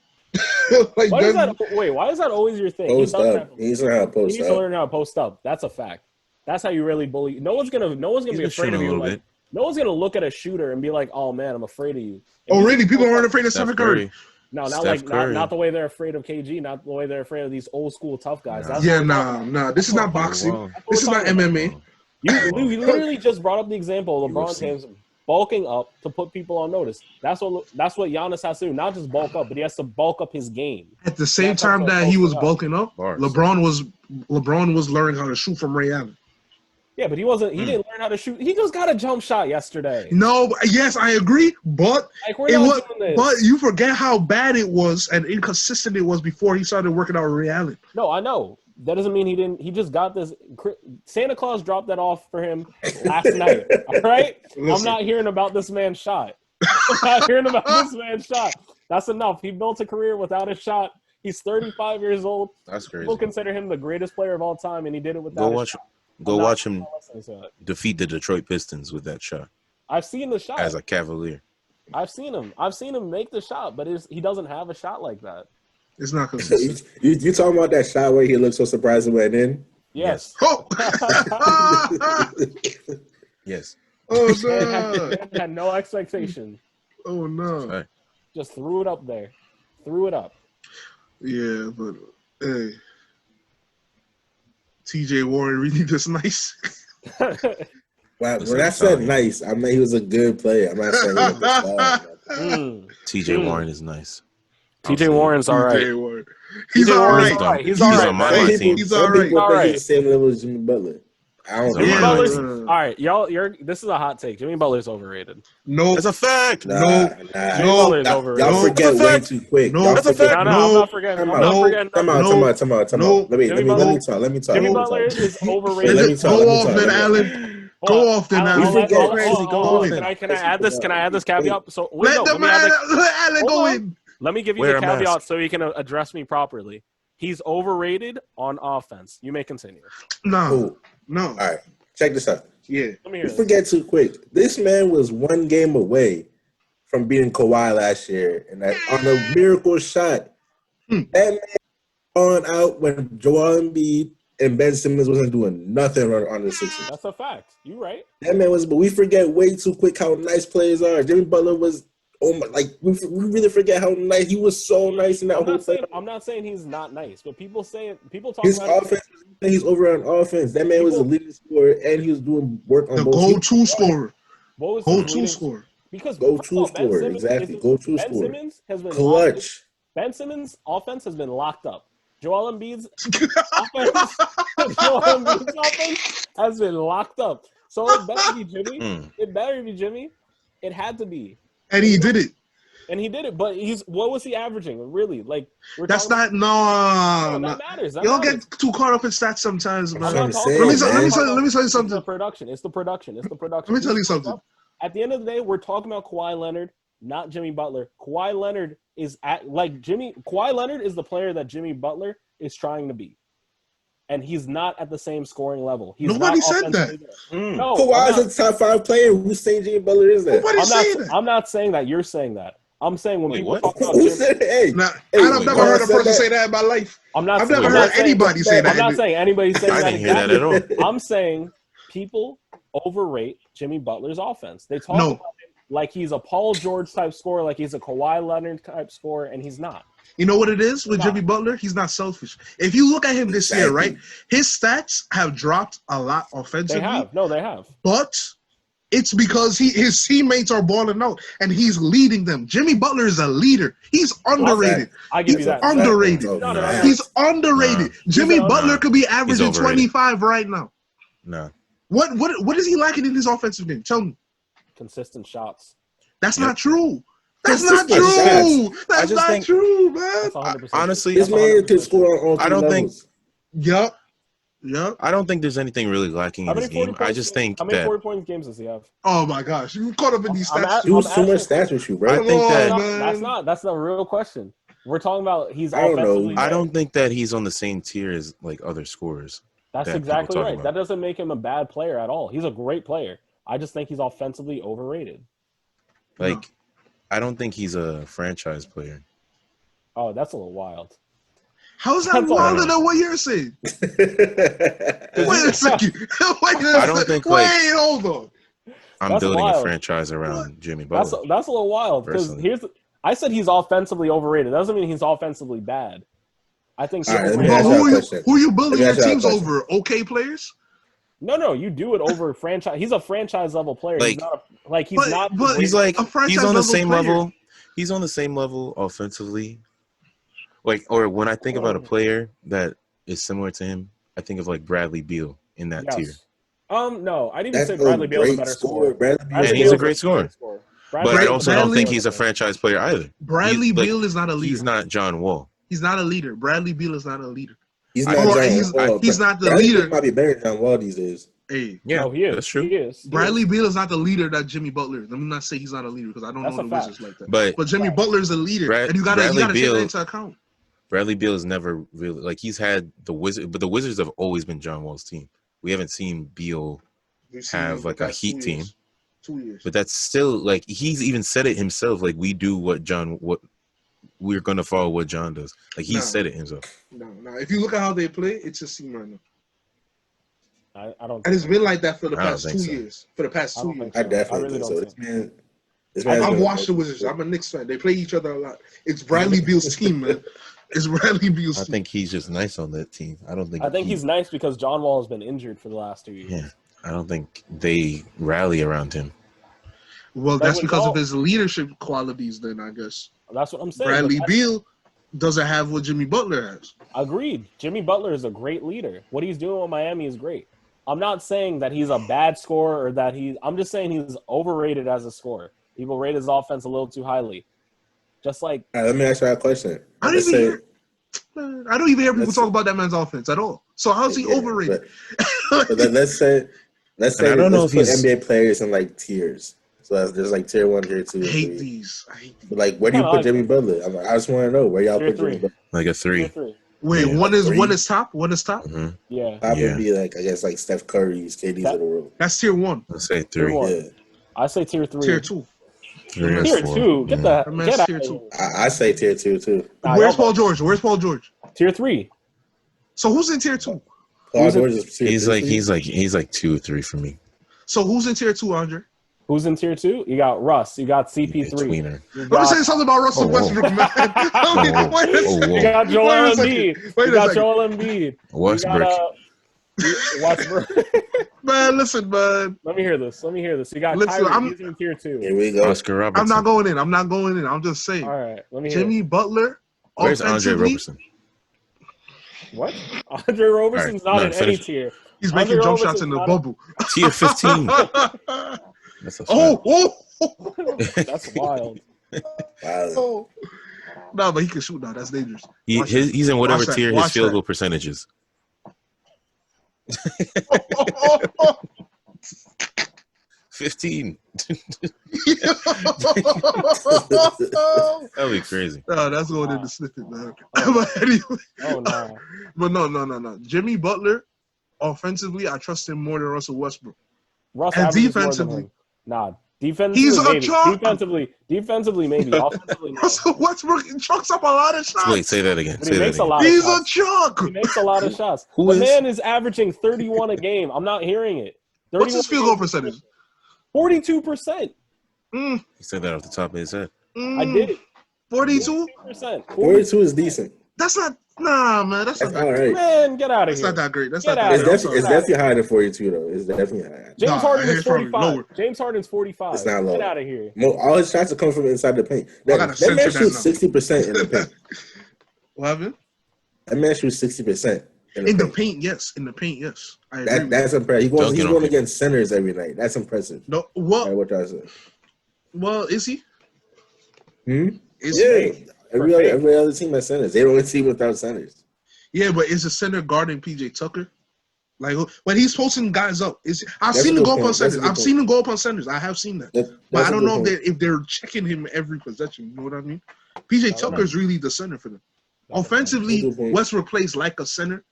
Why is that always your thing? Post up. He needs to learn how to post up. He needs to learn how to post up. That's a fact. That's how you really bully. No one's gonna be afraid of you. Like, no one's gonna look at a shooter and be like, "Oh man, I'm afraid of you." Really? People aren't afraid of Steph Curry. No, not the way they're afraid of KG, not the way they're afraid of these old school tough guys. Nah. This is not boxing. This is not MMA. You literally just brought up the example of LeBron James bulking up to put people on notice. That's what Giannis has to do. Not just bulk up, but he has to bulk up his game. At the same time that he was bulking up, LeBron was learning how to shoot from Ray Allen. Yeah, but he didn't learn how to shoot. He just got a jump shot yesterday. No, yes, I agree, but but you forget how bad it was and inconsistent it was before he started working out with Ray Allen. No, I know. That doesn't mean he didn't. He just got this. Santa Claus dropped that off for him last night. All right? Listen. I'm not hearing about this man's shot. That's enough. He built a career without a shot. He's 35 years old. That's crazy. People consider him the greatest player of all time, and he did it without a shot. Go watch him defeat the Detroit Pistons with that shot. I've seen the shot. As a Cavalier. I've seen him make the shot, but he doesn't have a shot like that. It's not consistent. You talking about that shot where he looked so surprised when it went in? Yes. Oh! Yes. Oh, no. Had no expectation. Oh, no. Right. Just threw it up there. Threw it up. Yeah, but, hey. TJ Warren really just nice. Wow, when I said nice, I mean he was a good player. I'm not saying he was a star. TJ Warren is nice. TJ Warren's all right. He's all right. He's all right. on my team. He's all right. People think he's the same level as Jimmy Butler. I don't know. All right, y'all. This is a hot take. Jimmy Butler's overrated. No, that's a fact. Nah. Butler's overrated. Y'all forget way too quick. No, that's a fact. No, I'm not forgetting. Come out. Let me talk. Jimmy Butler is overrated. Go off then, Allen. Go off then, Allen. Can I add this caveat? So let Allen go in. Let me give you the caveat so you can address me properly. He's overrated on offense. You may continue. No. All right. Check this out. Yeah. You forget too quick. This man was one game away from beating Kawhi last year, and that on a miracle shot. That man on out when Joel Embiid and Ben Simmons wasn't doing nothing on the Sixers. That's a fact. You're right. That man was, but we forget way too quick how nice players are. Jimmy Butler was. Oh my! Like we really forget how nice he was. So nice in that whole thing. I'm not saying he's not nice, but people talk his about offense. He's over on offense. That man was a leading scorer, and he was doing work on the both. Go-to scorer. Go-to scorer. Because go-to scorer, exactly. Go-to scorer. Ben Simmons has been clutch. Ben Simmons' offense has been locked up. Joel Embiid's offense has been locked up. So it better be Jimmy. It better be Jimmy. It had to be. And he did it. But what was he averaging? Really? Like that's not no. That matters. You don't get too caught up in stats sometimes, man. Let me tell you something. It's the production. It's the production. Let me tell you something. At the end of the day, we're talking about Kawhi Leonard, not Jimmy Butler. Kawhi Leonard is Kawhi Leonard is the player that Jimmy Butler is trying to be. And he's not at the same scoring level. Nobody said that. No, Kawhi is a top 5 player. Who's saying Jimmy Butler is that? Nobody's saying that. I'm not saying that. You're saying that. I'm saying when people talk about Who said that? I've never heard a person say that in my life. I've never heard anybody say that. I'm not saying anybody saying that. I didn't hear that at all. I'm saying people overrate Jimmy Butler's offense. They talk about him like he's a Paul George type scorer, like he's a Kawhi Leonard type scorer, and he's not. You know what it is with Jimmy Butler? He's not selfish. If you look at him this year, right, his stats have dropped a lot offensively. They have. No, they have. But it's because his teammates are balling out, and he's leading them. Jimmy Butler is a leader. He's underrated. I give you that. Underrated. He's underrated. Jimmy Butler could be averaging 25 right now. No. What is he lacking in his offensive game? Tell me. consistent shots. That's not true. That's That's not just my true. shots. That's just not think- true, man. That's 100%. Honestly, This That's man 100% can score on all three I don't think- levels. Yup. Yup. I don't think there's anything really lacking How in many his 40 game. points? I just think How many that 40-point games does he have? Oh my gosh, you caught up in these I'm stats. at- He was I'm too much asking- stats with you, bro. I Come think on, that man. That's the real question. We're talking about he's I don't know. offensively. I don't think that he's on the same tier as like other scorers. That's that people exactly talk right. about. That doesn't make him a bad player at all. He's a great player. I just think he's offensively overrated. Like, I don't think he's a franchise player. Oh, that's a little wild. How is that That's all wilder right. than what you're saying? Wait a second. I don't think, like- Wait, hold on. I'm That's building wild. a franchise around Jimmy That's Butler. a little wild because Personally. I said he's offensively overrated. That doesn't mean he's offensively bad. I think. All right, let me But ask you a question. who are you building Let me your ask you a teams question. over? Okay players? No, you do it over franchise. He's a franchise level player. He's Like- not he's But- not. but- He's like A franchise he's on the level same player. level. He's on the same level offensively. Like, or when I think about a player that is similar to him, I think of like Bradley Beal in that tier. Yes. No, I'd even That's say a Bradley Beal's a great better scorer. scorer. Bradley Beal And is he's a great. great scorer. But I Bradley- also don't think he's a Bradley- franchise player either. Bradley He's, like, Beal is not a leader. He's not John Wall. He's not a leader. Bradley Beal is not a leader. He's I- not Or John he's- Wall. he's not the Bradley leader. Beal might be better than John Wall these days. Hey, Yeah, No, he is. that's true. He is. Bradley Beal is not the leader that Jimmy Butler is. Let me not say he's not a leader because I don't That's know a the fact. Wizards like that. But Jimmy Butler is a leader, and you gotta Bradley take that Beal- into account. Bradley Beal has never really like he's had the Wizard, but the Wizards have always been John Wall's team. We haven't seen Beal We've seen have the like a past Heat 2 team, years. 2 years. but that's still like he's even said it himself. Like we do what we're gonna follow what John does. Like he Nah. said it himself. No. If you look at how they play, it's a team right now. I don't. And it's been like that for the I don't past think 2 so. years. For the past I 2 don't years. think I definitely I really think don't so. think This man I've watched the Wizards. I'm a Knicks fan. They play each other a lot. It's Bradley Beal's team, man. It's Bradley Beal's I team. think he's just nice on that team. I don't think. I think he's nice because John Wall has been injured for the last 2 years. Yeah, I don't think they rally around him. Well, That that's would because help. of his leadership qualities, then, I guess. That's what I'm saying. Bradley but Beal doesn't have what Jimmy Butler has. Agreed. Jimmy Butler is a great leader. What he's doing with Miami is great. I'm not saying that he's a bad scorer or that I'm just saying he's overrated as a scorer. People rate his offense a little too highly. Just like All right, let me ask you a question. I don't Let's even say- hear. Man, I don't even hear people Let's talk say- about that man's offense at all. So how's he Yeah, overrated? But then let's say And I don't know let's if put he's- NBA players in like tiers. So there's like tier 1, tier 2. I hate tier 3. these. I hate these. But like, where do you I put like Jimmy Butler? I just want to know where y'all Tier put Jimmy 3. Butler. Like a tier 3. 3. Wait, Yeah. one is Three? top. One is top. Mm-hmm. Yeah. Top Yeah. would be like I guess like Steph Curry's, KD's That- of the world. That's tier 1. Let's say Tier 3. 1. Yeah, I say tier 3. Tier 2. 3 or Tier 4. 2. Get Yeah. the That man's get out tier of 2. here. I say tier 2 too. Nah, Where's y'all- Paul George? Where's Paul George? Tier 3. So who's in tier 2? Paul Who's it- George is tier He's 3 like for you? he's like 2 or 3 for me. So who's in tier 2, Andre? Who's in tier 2? You got Russ. You got CP3. Tweener. You Let me got, say something about Russell Oh, whoa. Westbrook, man. Wait a second. you got Joel Wait a Embiid. second. You Wait a got second. Joel Embiid. Westbrook. Westbrook. Man, listen, man. Let me hear this. You got Listen, Kyrie. I'm- He's in tier 2. Here we go. Oscar Robertson. I'm not going in. I'm just saying. All right. Let me hear Jimmy Butler, Where's Andre offensively, Roberson? it. What? Andre Roberson's All right, not in any finish. tier. he's Andre making jump Roberson's shots in the not- bubble. Tier 15. That's a fact. Oh. That's wild. Wow. Oh. No, but he can shoot now. That's dangerous. He's in whatever Watch that. tier his Watch field that. goal percentage is. 15. That'd be crazy. No, that's going in the snippet, man. But anyway, Oh, no. but no. Jimmy Butler, offensively, I trust him more than Russell Westbrook. Russ And averages more than defensively. him. Nah. Defensively, He's a maybe. chalk. Defensively, maybe. Offensively, no. Russell Westbrook chucks up a lot of shots. Wait, say that again. But Say he that makes a again. lot of He's a shots. chuck. He makes a lot of shots. Who the is- man is averaging 31 a game. I'm not hearing it. What's his field goal percentage? 42%. Mm, He said that off the top of his head. I did. 42? 42%. 42 is decent. That's not. Nah, man. That's not That's that all great. right. Man, get out of That's here. not that great. That's Get not out that of great. It's here. I'm definitely, sorry. it's definitely higher than 42 though. It's definitely higher. James Nah, Harden is it's probably 45. lower. James Harden's 45. It's not low. Get out of here. All his shots are coming from inside the paint. I gotta That censor man that shoots now. 60% in the paint. What happened? That man shoots 60%. In the paint, yes. In the paint, yes. That's impressive. He's going against centers every night. That's impressive. No, what? What I said. Well, is he? Is he? Every other team has centers. They don't team without centers. Yeah, but is a center guarding PJ Tucker? Like when he's posting guys up, I've seen him go up on centers. I've seen him go up on centers. I have seen that, but I don't know if they're checking him every possession. You know what I mean? PJ Tucker is really the center for them. Offensively, Westbrook plays like a center,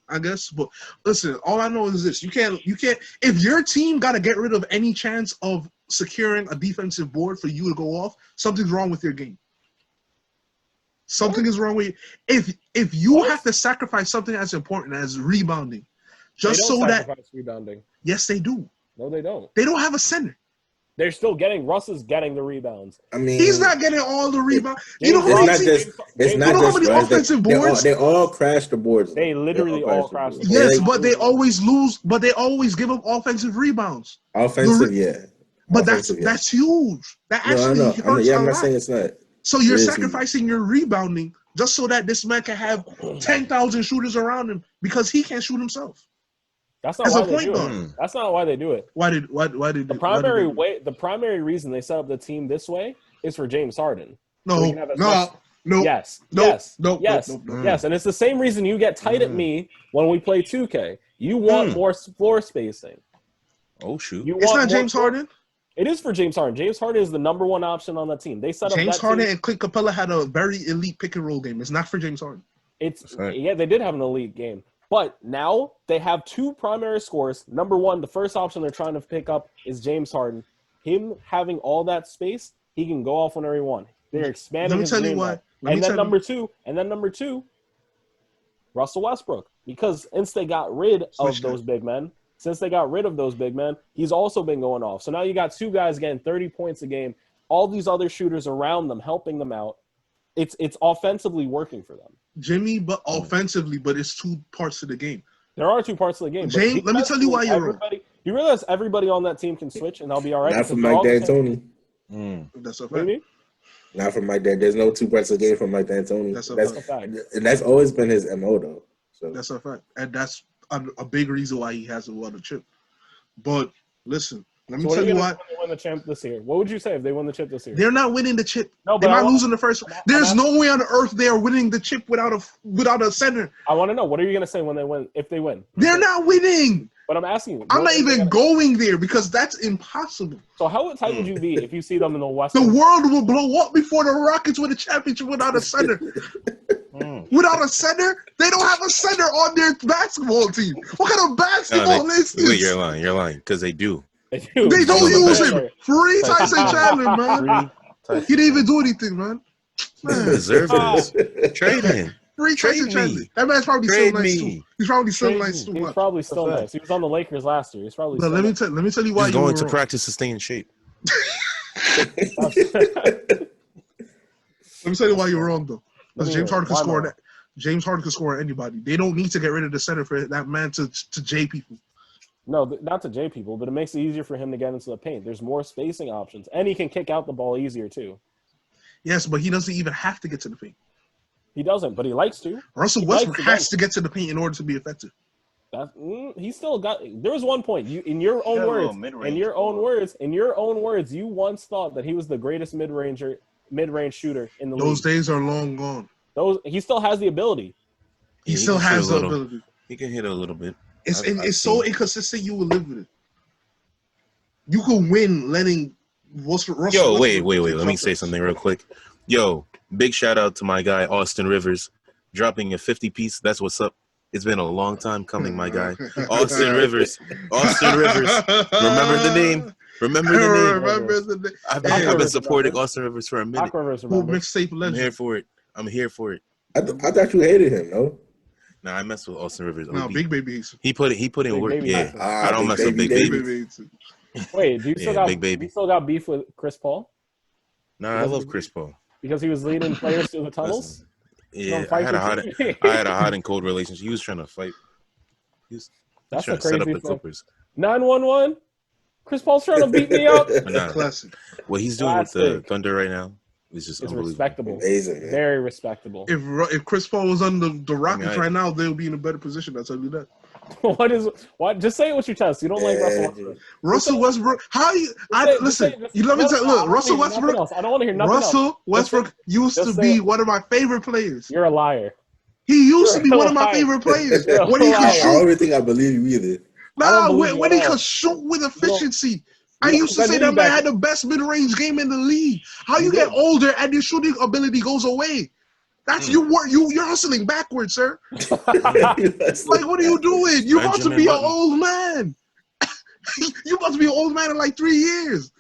I guess. But listen, all I know is this: you can't. If your team got to get rid of any chance of securing a defensive board for you to go off, something's wrong with your game. Something is wrong with you. If you have to sacrifice something as important as rebounding. Just so that rebounding. Yes, they do. No, they don't. They don't have a center. They're still getting. Russ is getting the rebounds. I mean, he's not getting all the rebounds. It's not how many offensive boards. They all crash the boards. They literally all crash the boards. Yes, but they always lose. But they always give up offensive rebounds. Offensive, yeah. But that's huge. That actually hurts a lot. I'm not saying it's not. So you're sacrificing your rebounding just so that this man can have 10,000 shooters around him because he can't shoot himself. That's not why they do it. That's not why they do it. Why did the primary reason they set up the team this way is for James Harden. No. Yes. And it's the same reason you get tight at me when we play 2K. You want more floor spacing. Oh shoot! It's not James Harden. It is for James Harden. James Harden is the number one option on that team. They set up James Harden and Clint Capella had a very elite pick and roll game. It's not for James Harden. Yeah, they did have an elite game. But now they have two primary scorers. Number one, the first option they're trying to pick up is James Harden. Him having all that space, he can go off whenever he wants. They're expanding his game. And then number two, Russell Westbrook. Because since they got rid of those big men, he's also been going off. So now you got two guys getting 30 points a game, all these other shooters around them helping them out. It's offensively working for them. Jimmy, but offensively, but it's two parts of the game. There are two parts of the game. James, let me tell you why you're wrong. You realize everybody on that team can switch and they'll be all right? Not from Mike D'Antoni. That's a fact. Not from Mike D'Antoni. There's no two parts of the game from Mike D'Antoni. That's a fact. And that's always been his MO, though. So. That's a fact. And that's a big reason why he has a lot of chip. But listen, let me tell you why. They win the chip this year. What would you say if they win the chip this year? They're not winning the chip. No, they might losing the first one. There's no way on earth they are winning the chip without a center. I want to know, what are you going to say when they win? If they win, they're not winning. But I'm asking you. I'm not even going there because that's impossible. So how tight would you be if you see them in the West? The world will blow up before the Rockets win a championship without a center. Without a center, they don't have a center on their basketball team. What kind of basketball is this? Wait, you're lying because they do. They do. They don't use him. Free Tyson Chandler, man. He didn't even do anything, man. Deserve this. Trade him. Free Tyson Chandler. That man's probably still nice too. He's probably still nice too. He's probably still nice. He was on the Lakers last year. He's probably. But let me tell you why he's you going to practice to stay in shape. Let me tell you why you're wrong though. Because James Harden can score that. James Harden can score anybody. They don't need to get rid of the center for that man to J people. No, not to J people, but it makes it easier for him to get into the paint. There's more spacing options, and he can kick out the ball easier too. Yes, but he doesn't even have to get to the paint. He doesn't, but he likes to. Russell Westbrook has to get to the paint in order to be effective. He still got. There was one point in your own words, you once thought that he was the greatest mid-range shooter in the league. Those days are long gone. He still has the ability. He still has the ability. He can hit a little bit. It's so inconsistent. You will live with it. You can win letting Russell. Yo, wait. Let me say something real quick. Yo, big shout out to my guy Austin Rivers, dropping a 50-piece. That's what's up. It's been a long time coming, my guy. Austin Rivers. Remember the name. I've been supporting Austin Rivers for a minute. I'm here for it. I thought you hated him, no? Nah, I mess with Austin Rivers. No, Big Baby hates him. He put in work. Yeah, I don't mess with Big Baby. Wait, do you still got beef with Chris Paul? Nah, I love Chris Paul because he was leading players through the tunnels. Yeah, I had a hot and cold relationship. He was trying to fight. That's trying a to set up crazy the Clippers. 911. Chris Paul's trying to beat me up. Classic. What he's doing with the Thunder right now, is just It's unbelievable. respectable. Amazing, man. Very respectable. If Chris Paul was on the Rockets right now, they'll be in a better position. I'll tell you that. What? Just say it with your chest. You don't like Russell Westbrook. Russell Westbrook. You let me tell you. Look, Russell Westbrook. I don't want to hear nothing else. Russell Westbrook used to be one of my favorite players. You're a liar. He used to be one of my favorite players. When he could shoot. I don't really think I believe you either. Nah, when he could shoot with efficiency. I used to say that man had the best mid-range game in the league. How you get older and your shooting ability goes away? That's you're hustling backwards, sir. Like, what are you doing? You're about to be an old man. You're about to be an old man in like 3 years.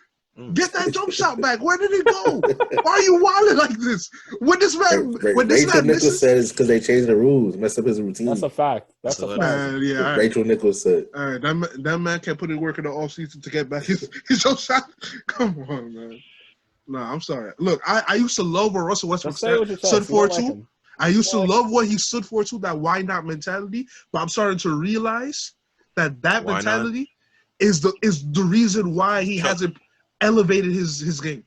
Get that jump shot back. Where did it go? Why are you wilding like this? When this man Nichols said it's because they changed the rules, messed up his routine. That's a fact. That's a fact. Yeah, right. Rachel Nichols said. All right, that man can't put in work in the offseason to get back his jump shot. Come on, man. No, I'm sorry. Look, I used to love what Russell Westbrook stood for too. I used to love what he stood for too, that why not mentality. But I'm starting to realize that mentality is the reason why he hasn't elevated his game.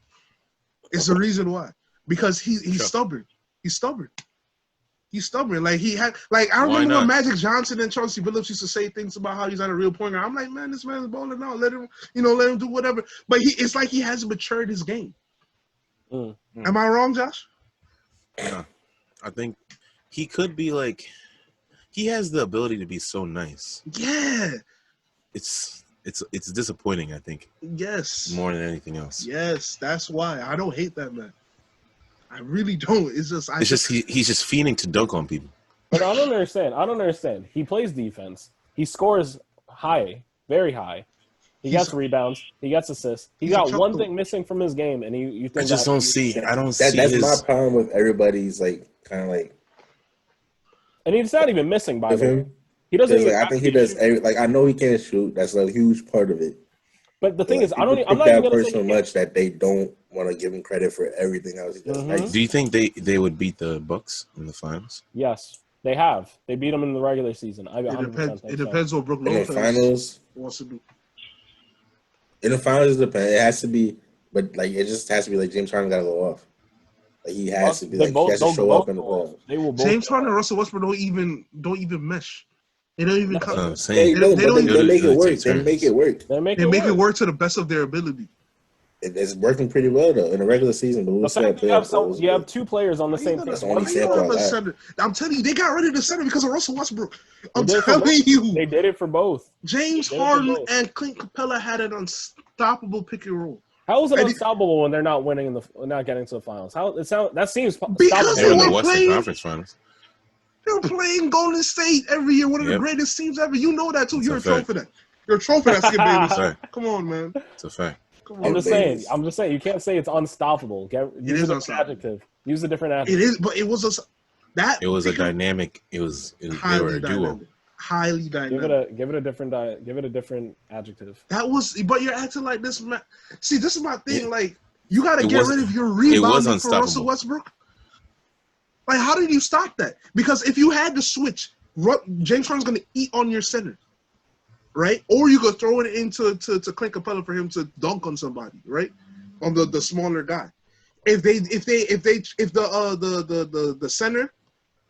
It's the reason why. Because he's stubborn. He's stubborn. Like I remember when Magic Johnson and Chauncey Billups used to say things about how he's not a real point guard. I'm like, man, this man's balling out. Let him do whatever. But it's like he hasn't matured his game. Am I wrong, Josh? Yeah. I think he could be like, he has the ability to be so nice. Yeah. It's disappointing, I think. Yes. More than anything else. Yes, that's why. I don't hate that man. I really don't. It's just he's just fiending to dunk on people. But I don't understand. He plays defense. He scores high, very high. He gets rebounds. He gets assists. He got one thing missing from his game, and you think I don't see. That's my problem with everybody's kind of like. And he's not even missing by the way. He doesn't. I think he does. I know he can't shoot. That's a huge part of it. But the thing is, I'm not even going to so much that they don't want to give him credit for everything else he does. Mm-hmm. Do you think they would beat the Bucks in the finals? Yes, they have. They beat them in the regular season. It depends what Brook Lopez wants to do. In the finals, it depends. It has to be, but it just has to be James Harden got to go off. He has to be. He has to show up in the playoffs. James Harden and Russell Westbrook don't even mesh. They don't even come. They make it work. They make it work. They make it work to the best of their ability. It's working pretty well though in the regular season. But we'll see. You have two players on the same team. I'm telling you, they got rid of the center because of Russell Westbrook. I'm telling you, they did it for both. James Harden and Clint Capella had an unstoppable pick and roll. How is it unstoppable when they're not winning not getting to the finals? That seems because they were in the Western Conference Finals. They're playing Golden State every year, one of the greatest teams ever. You know that too. You're a troll for that. You're a troll for that, Skip Bayless. Come on, man. It's a fact. I'm just saying. You can't say it's unstoppable. Use a different adjective. Use a different adjective. It is, but it was a dynamic. They were a duo. Highly dynamic. Give it a different adjective. But you're acting like this, man. See, this is my thing. You got to get rid of your rebounding for Russell Westbrook. How did you stop that? Because if you had to switch, James Harden's going to eat on your center, right? Or you could throw it into Clint Capella for him to dunk on somebody, right? On the smaller guy. If the center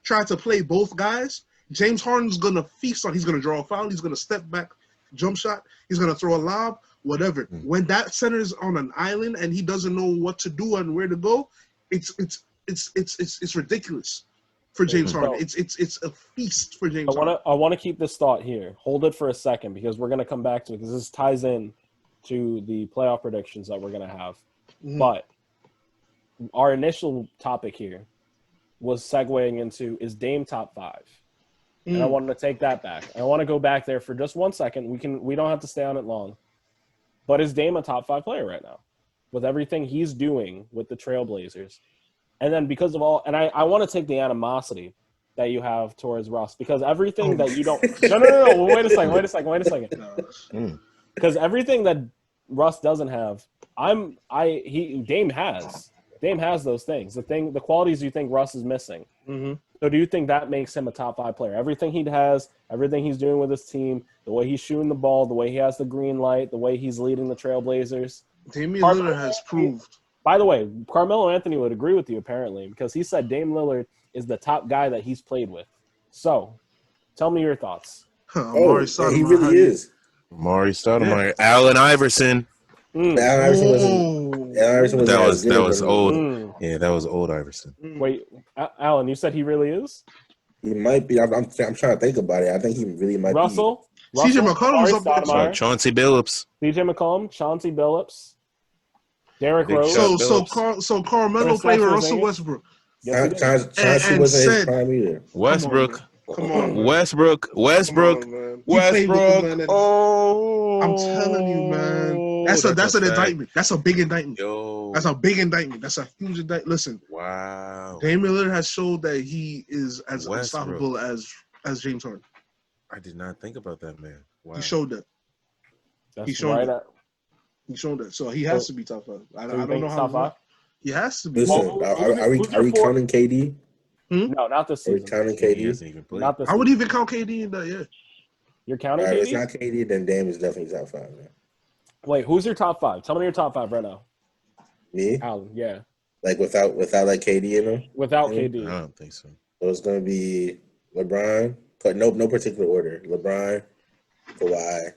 tried to play both guys, James Harden's going to feast on. He's going to draw a foul. He's going to step back, jump shot. He's going to throw a lob, whatever. When that center is on an island and he doesn't know what to do and where to go, it's ridiculous for James Harden. It's a feast for James Harden. I want to keep this thought here. Hold it for a second because we're going to come back to it because this ties in to the playoff predictions that we're going to have. Mm-hmm. But our initial topic here was segueing into is Dame top 5. And I wanted to take that back. I want to go back there for just 1 second. We don't have to stay on it long. But is Dame a top 5 player right now? With everything he's doing with the Trailblazers. And then because of all – and I want to take the animosity that you have towards Russ because everything that you don't – No. Wait a second. Because everything that Russ doesn't have, Dame has. Dame has those things. The qualities you think Russ is missing. Mm-hmm. So do you think that makes him a top 5 player? Everything he has, everything he's doing with his team, the way he's shooting the ball, the way he has the green light, the way he's leading the Trailblazers. Damian Lillard has proved. By the way, Carmelo Anthony would agree with you apparently because he said Dame Lillard is the top guy that he's played with. So, tell me your thoughts. Oh, yeah, he really is. Amari Stoudemire, Allen Iverson. Allen Iverson wasn't as good. That was old. Mm. Yeah, that was old Iverson. Wait, Allen, you said he really is? He might be. I'm trying to think about it. I think he really might Russell, CJ McCollum was up there. Chauncey Billups. CJ McCollum, Chauncey Billups, Derrick Big Rose. shot. So Carmelo played with Russell Westbrook. be. Chauncey wasn't his prime either. Westbrook. Come on, man. Westbrook. Come on, man. He played with him, man, and Oh, I'm telling you, man. That's an indictment. That's a big indictment. Yo. That's a big indictment. That's a huge indictment. Listen, Wow. Damian Lillard has showed that he is as Westbrook. unstoppable as James Harden. I did not think about that, man. Wow. He showed that. That's He showed right that. at, He showed that. So he has to be top 5. I don't know how. top 5? He has to be. Listen, are we counting KD? No, not this Are we season. counting He KD? hasn't even played. Not this I would season. even count KD in that. Yeah. You're counting All right, if KD? it's not KD, then Dame is definitely top 5. Man. Wait, who's your top 5? Tell me your top 5 right now. Me? Allen, yeah. Like without like KD in them? Without Yeah. KD. I don't think so. So it's gonna be LeBron. But no particular order. LeBron, Kawhi,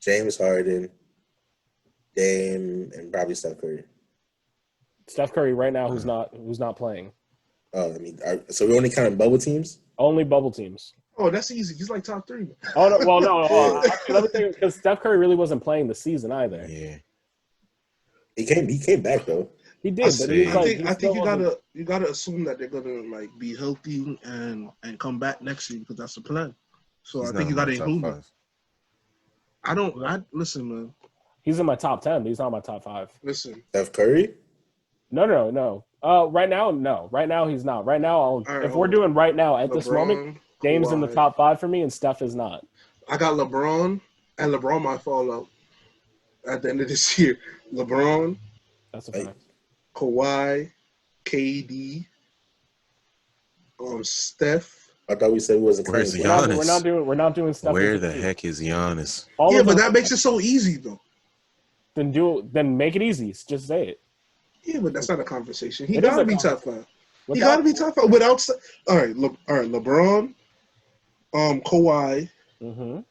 James Harden, Dame, and probably Steph Curry. Steph Curry right now who's not playing. Oh, I mean, so we're only counting bubble teams? Only bubble teams. Oh, that's easy. He's like top 3. Oh no! Well, no. Yeah. Actually, let me think because Steph Curry really wasn't playing the season either. Yeah. He came back though. He did, but he was like, I think you gotta assume that they're gonna like be healthy and come back next year because that's the plan. So He's I think you not gotta in my top include him. 5. I listen, man. he's in my top 10. But he's not my top 5. Listen. Steph Curry? No. Right now, no. Right now, he's not. Right now, right, if we're doing right now at this LeBron, moment, Dame's in the Kawhi. top 5 for me, and Steph is not. I got LeBron, and LeBron might fall out at the end of this year. LeBron, That's a Hey. fact. Kawhi, KD, Steph. I thought we said we wasn't Where's counting. Giannis? We're not doing Steph. Where with the KD. heck is Giannis? All Yeah, of but them- that makes it so easy, though. Then make it easy. Just say it. Yeah, but that's not a conversation. He It is gotta a be top 5. He Without- gotta be top 5 without. All right, look. All right, LeBron, Kawhi. Mhm.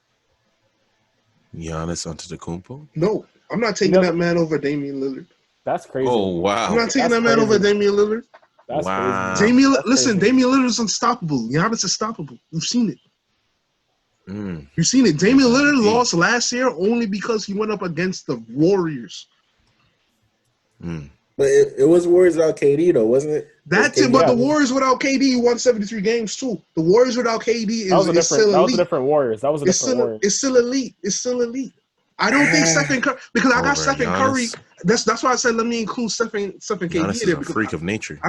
Giannis Antetokounmpo? No, I'm not taking that man over Damian Lillard. That's crazy. Oh, wow. I'm not taking That's that man over crazy. Damian Lillard. That's Wow. crazy. Listen, crazy. Damian Lillard is unstoppable. Giannis is stoppable. You've seen it. Mm. You've seen it. Damian Lillard Indeed. lost last year only because he went up against the Warriors. Mm. But it was Warriors without KD though, wasn't it? That's KD it. But the Yeah. Warriors without KD won 73 games too. The Warriors without KD That was is still a elite. different Warriors. That was a different Warriors. It's still elite. It's still elite. I don't think Stephen Curry because I got Over Stephen Curry. Giannis. That's why I said let me include Stephen KD Giannis in is there a because freak of nature.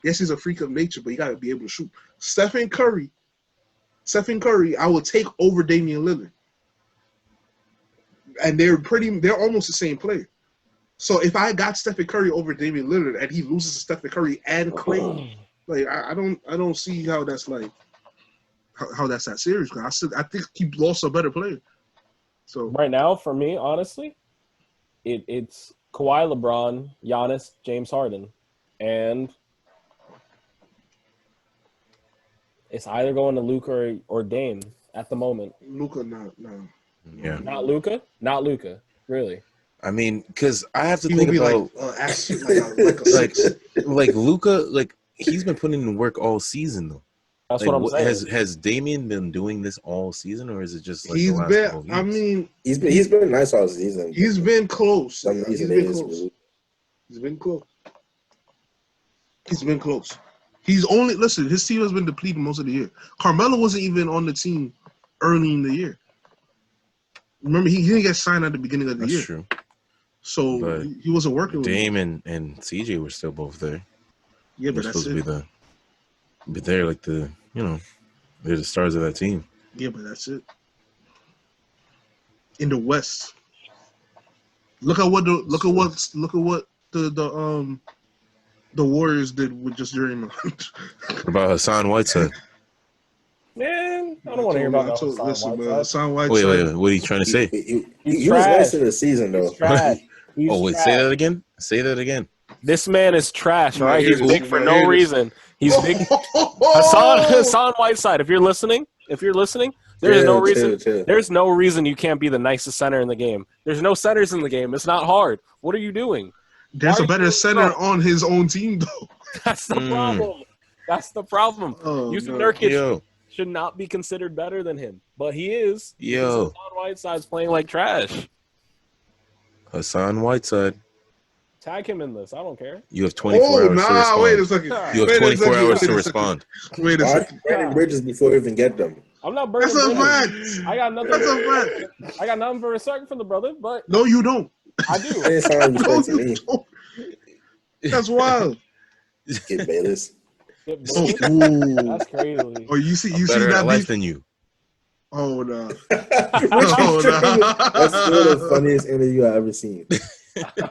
yes, he's a freak of nature, but you got to be able to shoot. Stephen Curry, I will take over Damian Lillard, and they're almost the same player. So if I got Stephen Curry over Damian Lillard and he loses to Stephen Curry and Clay, like I don't see how that's like how that's that serious. I think he lost a better player. So Right now, for me, honestly, it's Kawhi, LeBron, Giannis, James Harden, and it's either going to Luka or Dame at the moment. Luka, no. Yeah. Not Luka, really. I mean, because I have to He will think be about like a like six. like Luca, like he's been putting in work all season though. That's Like, what I'm saying. Has Damian been doing this all season, or is it just like He's the last been. 12 I weeks? mean, He's been nice all season. he's been close. Some He's reason been it is close. really- He's been close. He's been close. He's only listen. His team has been depleted most of the year. Carmelo wasn't even on the team early in the year. Remember, he didn't get signed at the beginning of the That's year, true. so But he wasn't working with him. Dame and CJ were still both there. Yeah, They're but that's supposed to it. be they're like they're the stars of that team. Yeah, but that's it. In the West, look at what the Warriors did with just Draymond. What about Hassan Whiteside? Man, I don't want to hear about that. Listen, man, Hassan Wait, Whiteside. what are you trying to say? He was nice in the season though. He's trash. He's Oh wait, trash. say that again. Say that again. This man is trash, all right? Hear He's this, big you for might no hear this. reason. He's big. Hassan Whiteside, if you're listening, there is no reason. Chill. There's no reason you can't be the nicest center in the game. There's no centers in the game. It's not hard. What are you doing? There's Why a are better you center so- on his own team, though. That's the problem. That's the problem. Oh, Yusuf no. Nurkic Yo, should not be considered better than him, but he is. Yo. Because Hassan Whiteside's playing like trash. Hassan Whiteside. Tag him in this. I don't care. You have 24 hours to respond. Wait a second. You have Wait a 24 second, hours wait to a respond. Wait a Why second. burning bridges before we even get them? I'm not burning That's a bridges. fact. I got nothing. That's a fact. I got nothing for respect for the brother, but No, you don't. I I do. didn't sound No, respect to you me. don't. That's wild. Skip Bayless. Oh, That's ooh. crazy. Oh, you see I'm better that at life beef? than you. Oh no. Oh, That's still the funniest interview I've ever seen.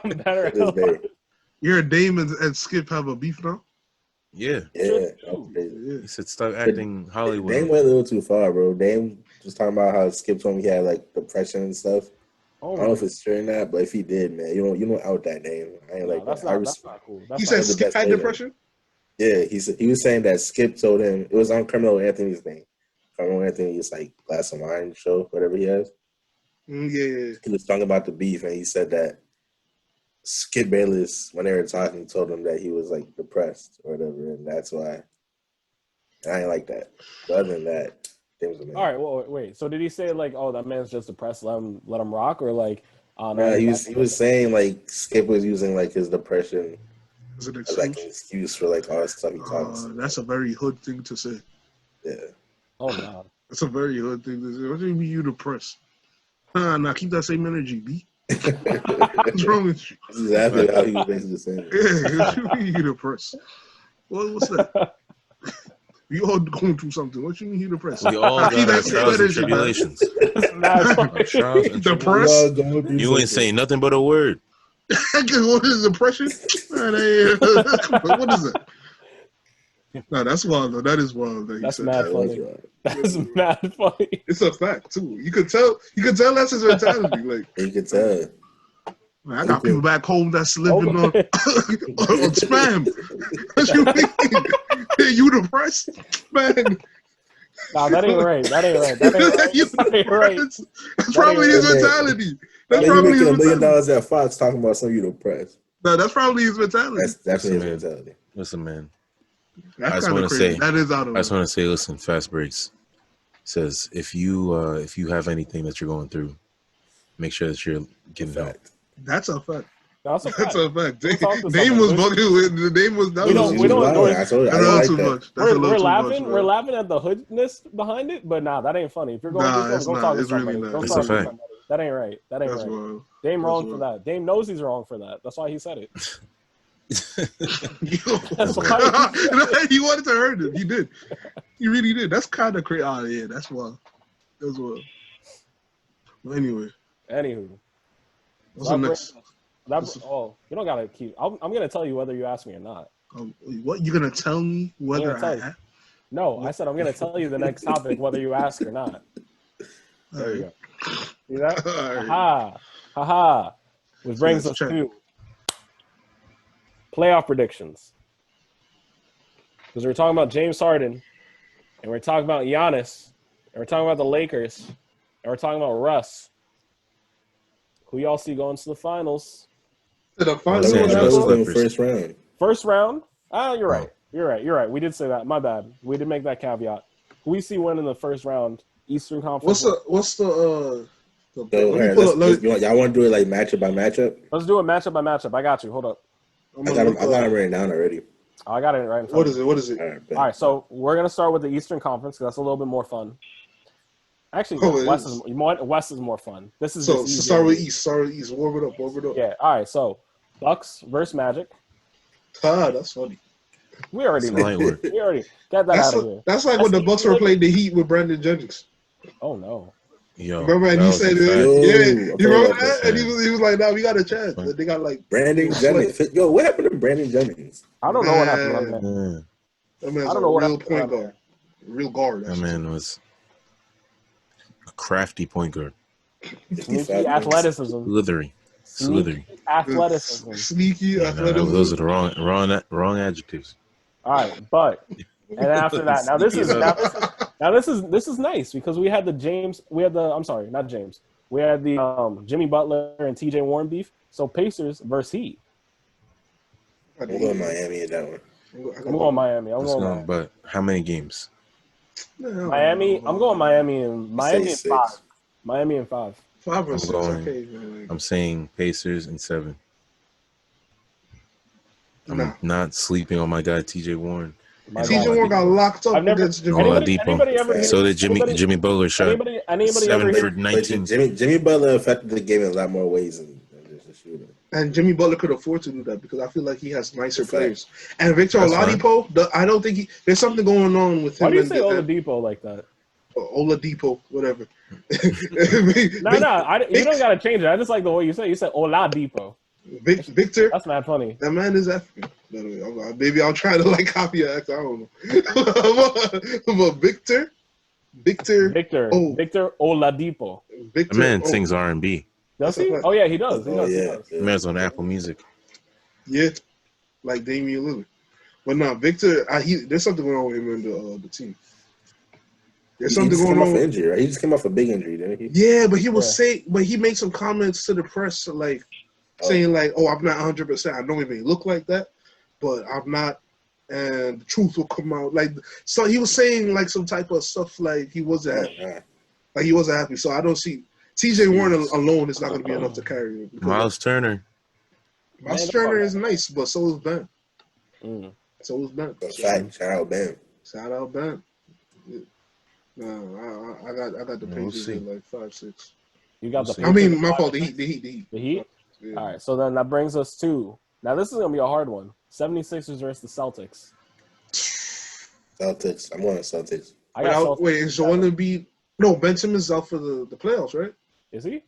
I'm better To this day. You're a Dame and Skip have a beef now? Yeah. Yeah. He said stop acting Hollywood. Dame went a little too far, bro. Dame was talking about how Skip told me he had like depression and stuff. Oh, I don't know if it's true or not, but if he did, man, you don't out that name. I ain't like that's that. not cool. That's He not said the Skip best had player. depression? Yeah, he was saying that Skip told him it was on Carmelo Anthony's thing. Carmelo Anthony's like Glass of Wine show, whatever he has. Yeah. He was talking about the beef, and he said that Skip Bayless, when they were talking, told him that he was like depressed or whatever, and that's why I ain't like that. But other than that, Dame's a man. All right. Well, wait. So did he say like, "Oh, that man's just depressed. Let him rock," or like, Nah, he was saying like Skip was using like his depression Is it an as like excuse? an excuse for like all the stuff he talks. That's a very hood thing to say. Yeah. Oh no. That's a very hood thing to say. What do you mean you depressed? Nah, keep that same energy, B. What's wrong with you? That's exactly how he was basically saying it. Yeah, what you mean you depressed? What's that? You all going through something. What you mean you depressed? We all Keep got our that same trials and energy, man. tribulations. That's mad funny. Our trials and Depressed? We all going through You something. ain't saying nothing but a word. What is depression? Man, what is it? No, that's wild though. That is wild. That he That's said mad that. funny. That's mad funny. It's a fact too. You could tell that's his mentality. Like, You could tell. man, I got people back home that's living on spam. What you mean? You depressed, man? Nah, that ain't right. That ain't right. That ain't right. That's probably his mentality. That's You probably making his $1 million mentality. at Fox talking about something you depressed. No, that's probably his mentality. That's definitely Listen, his mentality. Listen, man. That's I just kind of wanna crazy. say- That is out of I just want to say, listen, Fast Breaks says if you have anything that you're going through, make sure that you're getting help. Fact. That's a fact. That's a That's fact. a fact. We'll talk to Name was someone. bugging with the name was that We was don't- He we was don't wilding. endorse- I told you, I That's a don't little like too that. much. That's a little We're too laughing. much. We're laughing at the hoodness behind it, but nah, that ain't funny. If you're going Nah, through it's something, go not. talk to It's really somebody. not. Go It's talk a to fact. somebody. That ain't right. That ain't That's right. wild. Dame That's wrong for wild. that. Dame knows he's wrong for that. That's why he said it. That's why he wanted to hurt him. He did. He really did. That's kind of crazy. Oh yeah, that's wild. That's wild. Well, anyway, Anywho, what's the next? you don't gotta keep. I'm gonna tell you whether you ask me or not. What you gonna tell me whether tell you. No, I said I'm gonna tell you the next topic whether you ask or not. There you go. See that? Ha ha. Which brings us to playoff predictions. Because we're talking about James Harden, and we're talking about Giannis, and we're talking about the Lakers, and we're talking about Russ. Who y'all see going to the finals? To the Los finals. Angeles That was in the Clippers. first round. First round? Ah, you're right. You're right. We did say that. My bad. We did make that caveat. Who we see winning the first round? Eastern Conference. What's the So, let me alright, pull up. y'all want to do it like matchup by matchup? Let's do it matchup by matchup. I got you. Hold up. I got them written down already. I got it right in front What of is me. it? What is it? All right, bet. All right, so we're gonna start with the Eastern Conference because that's a little bit more fun. Actually, Oh, it West is more fun. This is So just easier. start with East. Start with East. Warm it up. Warm it up. Yeah. All right. So Bucks versus Magic. That's funny. We already It's know. light work. We already got that out of here. That's like when the Bucks were playing the Heat with Brandon Jennings. Oh no. Yo, Remember, and that he was said, a fact. "Yeah, Yo, you I remember forgot that?" about And he was like, "No, we got a chance." And they got like Brandon Jennings. Yo, what happened to Brandon Jennings? I don't know what happened on Man. that. Man, That man's I don't a know what real happened point on guard, real guard. that man was a crafty point guard. Sneaky athleticism. Slithery. Slithery. athleticism. Sneaky Yeah, athleticism. those are the wrong adjectives. All right, but and after that, this is nice because we had Jimmy Butler and TJ Warren beef. So Pacers versus Heat. I'm going Miami in that one. I'm going Miami. But how many games? Miami. I'm going Miami and Miami in 5. Miami in 5. 5 or 6. Okay. I'm saying Pacers in 7. I'm not sleeping on my guy TJ Warren. TJ Warren got locked up against Jimmy. Anybody ever so did Jimmy Butler shot anybody 7 for 19. Jimmy Butler affected the game in a lot more ways than just a shooter. And Jimmy Butler could afford to do that because I feel like he has nicer players. And Victor Oladipo, I don't think there's something going on with him. Why do you say Oladipo like that? Oladipo, whatever. You don't gotta change it. I just like the way you say it. You said Oladipo. Victor. That's not funny. That man is African. Maybe I'll try to copy an act. I don't know. But Victor Oladipo. The man sings R&B. Does he? Oh yeah, he does. He does. The man's on Apple Music. Yeah, like Damian Lillard. But no, Victor. There's something going on with him and the team. There's something going on. Off injury, right? He just came off a big injury, didn't he? Yeah, but he was but he made some comments to the press saying I'm not 100%. I know he may look like that, but I'm not, and the truth will come out. So he was saying some type of stuff he wasn't happy. He wasn't happy. So I don't see TJ Warren alone is not going to be enough to carry him. Miles Turner. Miles Turner is nice, but so is Ben. So is Ben. Shout out Ben. Shout out Ben. Yeah. No, I got the Pacers at 5-6. You got the. I mean, my fault. The Heat. The Heat. Yeah. All right, so then that brings us to now. This is gonna be a hard one. 76ers versus the Celtics. Celtics. I'm going to Celtics. Wait, is Joel Embiid? No, Ben Simmons is out for the playoffs, right? Is he?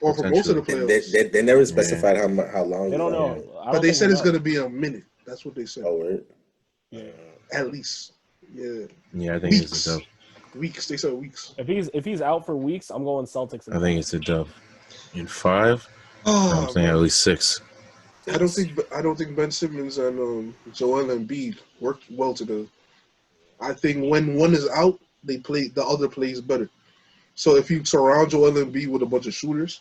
Or for most of the playoffs? They never specified how long. They don't know. But they said it's going to be a minute. That's what they said. Oh, right? Yeah. At least. Yeah. Yeah, I think it's a dub. Weeks. They said weeks. If he's out for weeks, I'm going Celtics. I think it's a dub. In 5, I'm saying at least 6. I don't think Ben Simmons and Joel Embiid work well together. I think when one is out, the other plays better. So if you surround Joel Embiid with a bunch of shooters,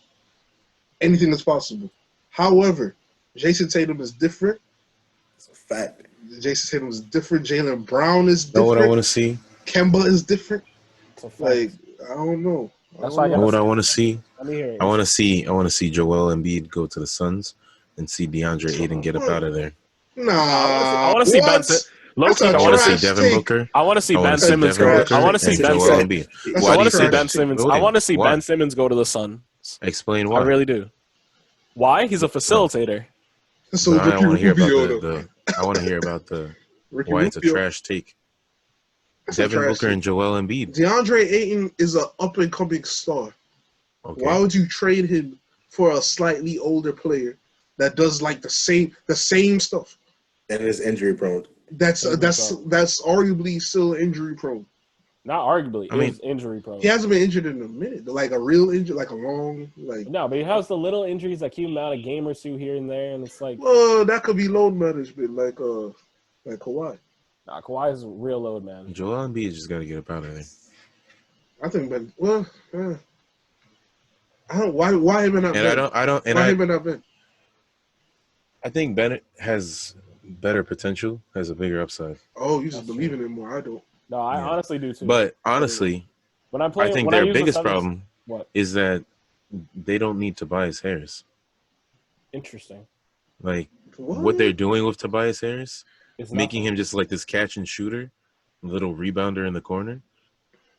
anything is possible. However, Jason Tatum is different. It's a fact. Jason Tatum is different. Jaylen Brown is different. Know what I want to see? Kemba is different. I don't know. Know what I want to see? I want to see Joel Embiid go to the Suns and see DeAndre Ayton get up out of there. Nah, I want to see Ben Simmons. I want to see Devin Booker. I want to see Ben Simmons go. I want to see Ben Simmons. I want to see Ben Simmons. I want to see Ben Simmons go to the Suns. Explain why. I really do. Why? He's a facilitator. So I want to hear about I want to hear about why it's a trash take. Devin Booker and Joel Embiid. DeAndre Ayton is an up-and-coming star. Okay. Why would you trade him for a slightly older player that does the same stuff? And is injury prone. That's arguably still injury prone. Not arguably, he's injury prone. He hasn't been injured in a minute. A real injury, a long No, but he has the little injuries that keep him out a game or two here and there, and it's that could be load management, like Kawhi. Nah, Kawhi is a real load man. Joel Embiid just got to get up out of there. I think Ben. Well, I don't. Why him and not? And why him and not Ben? I think Bennett has better potential, has a bigger upside. Oh, you just believe in him more. I don't. No, I honestly do too. But honestly, when I'm playing, I think their biggest problem is that they don't need Tobias Harris. Interesting. What they're doing with Tobias Harris, making him just like this catch and shooter, little rebounder in the corner.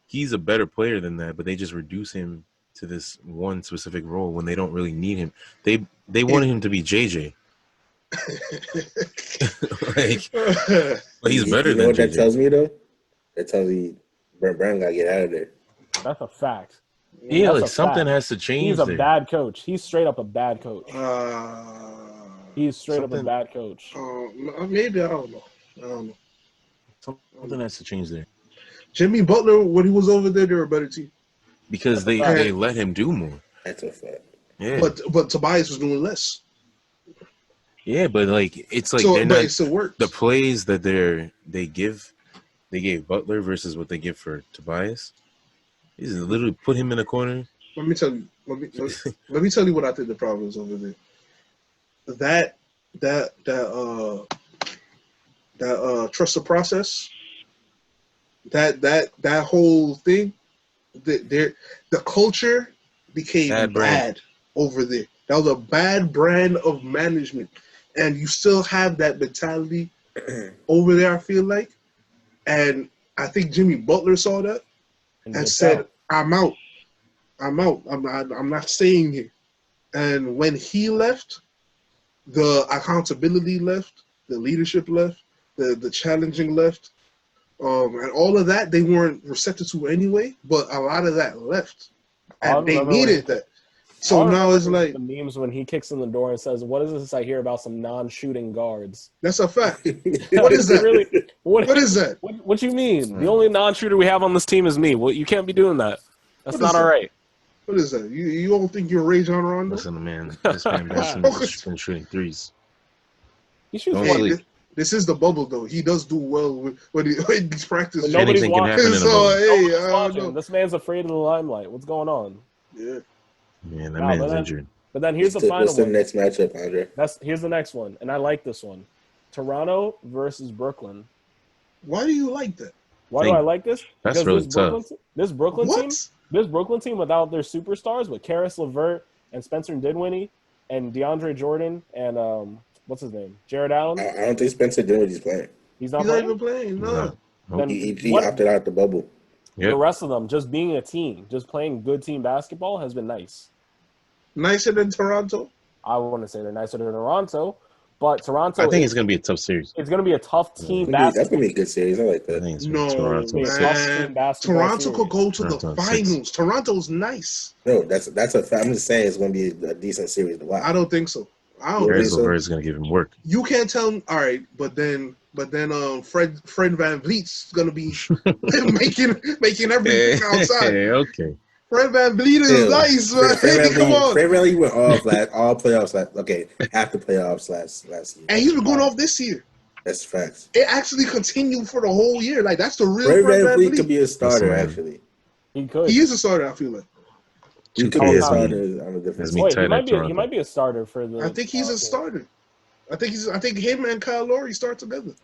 He's a better player than that, but they just reduce him to this one specific role when they don't really need him. They wanted him to be JJ. But he's better than what JJ. That tells me though? That tells me Brent Brown gotta get out of there. That's a fact. Yeah, something has to change. He's a bad coach. He's straight up a bad coach. He's straight up a bad coach. Maybe I don't know. Something has to change there. Jimmy Butler, when he was over there, they were a better team. Because they let him do more. That's a fact. Yeah. But Tobias was doing less. Yeah, but like it's like So, they're but not it still works. the plays that they gave Butler versus what they give for Tobias. He's literally put him in a corner. Let me tell you. Let me tell you what I think the problem is over there. That trust the process. That whole thing. The culture became bad over there. That was a bad brand of management, and you still have that mentality over there. I feel like, and I think Jimmy Butler saw that and said, "I'm out. I'm not staying here." And when he left, the accountability left, the leadership left, the challenging left, and all of that they weren't receptive to anyway. But a lot of that left, and they needed that. So now it's like the memes when he kicks in the door and says, "What is this I hear about some non-shooting guards?" That's a fact. What is that? Really, what is that? What you mean? The only non-shooter we have on this team is me. Well, you can't be doing that. That's not all right. What is that? You don't think you're Rajon Rondo? Listen, man, this man Benson's been shooting threes. He shoots This is the bubble, though. He does do well when he's practicing. Anything can happen in a bubble. This man's afraid of the limelight. What's going on? Yeah. Man, that man's injured. But then here's the final one. What's the next matchup, Andre? Here's the next one, and I like this one. Toronto versus Brooklyn. Why do you like that? Why do I like this? That's really tough. This Brooklyn team without their superstars, with Karis LeVert and Spencer Dinwiddie and DeAndre Jordan and what's his name? Jared Allen. I don't think Spencer Dinwiddie's playing. He's not even playing. No. He opted out the bubble. Yep. The rest of them just being a team, just playing good team basketball has been nice. Nicer than Toronto? I wouldn't say they're nicer than Toronto, but Toronto. I think it's going to be a tough series. It's going to be a tough team basketball. That's going to be a good series. I like that. I think it's Toronto could go to the finals. Toronto's nice. No, that's a fact. I'm just saying it's going to be a decent series to watch. I don't think so. Karis LeVert is going to give him work. You can't tell him. All right, but then Fred VanVleet's going to be making everything outside. Okay. Fred VanVleet is nice, man. Come on. Fred VanVleet went off all playoffs. Half the playoffs last year. And he's been going off this year. That's facts. It actually continued for the whole year. Like, that's the real Fred VanVleet. could be a starter, actually. He could. He is a starter, I feel like. He could be a starter on a different team. He might be a starter for the. I think he's a starter. I think him and Kyle Lowry start together.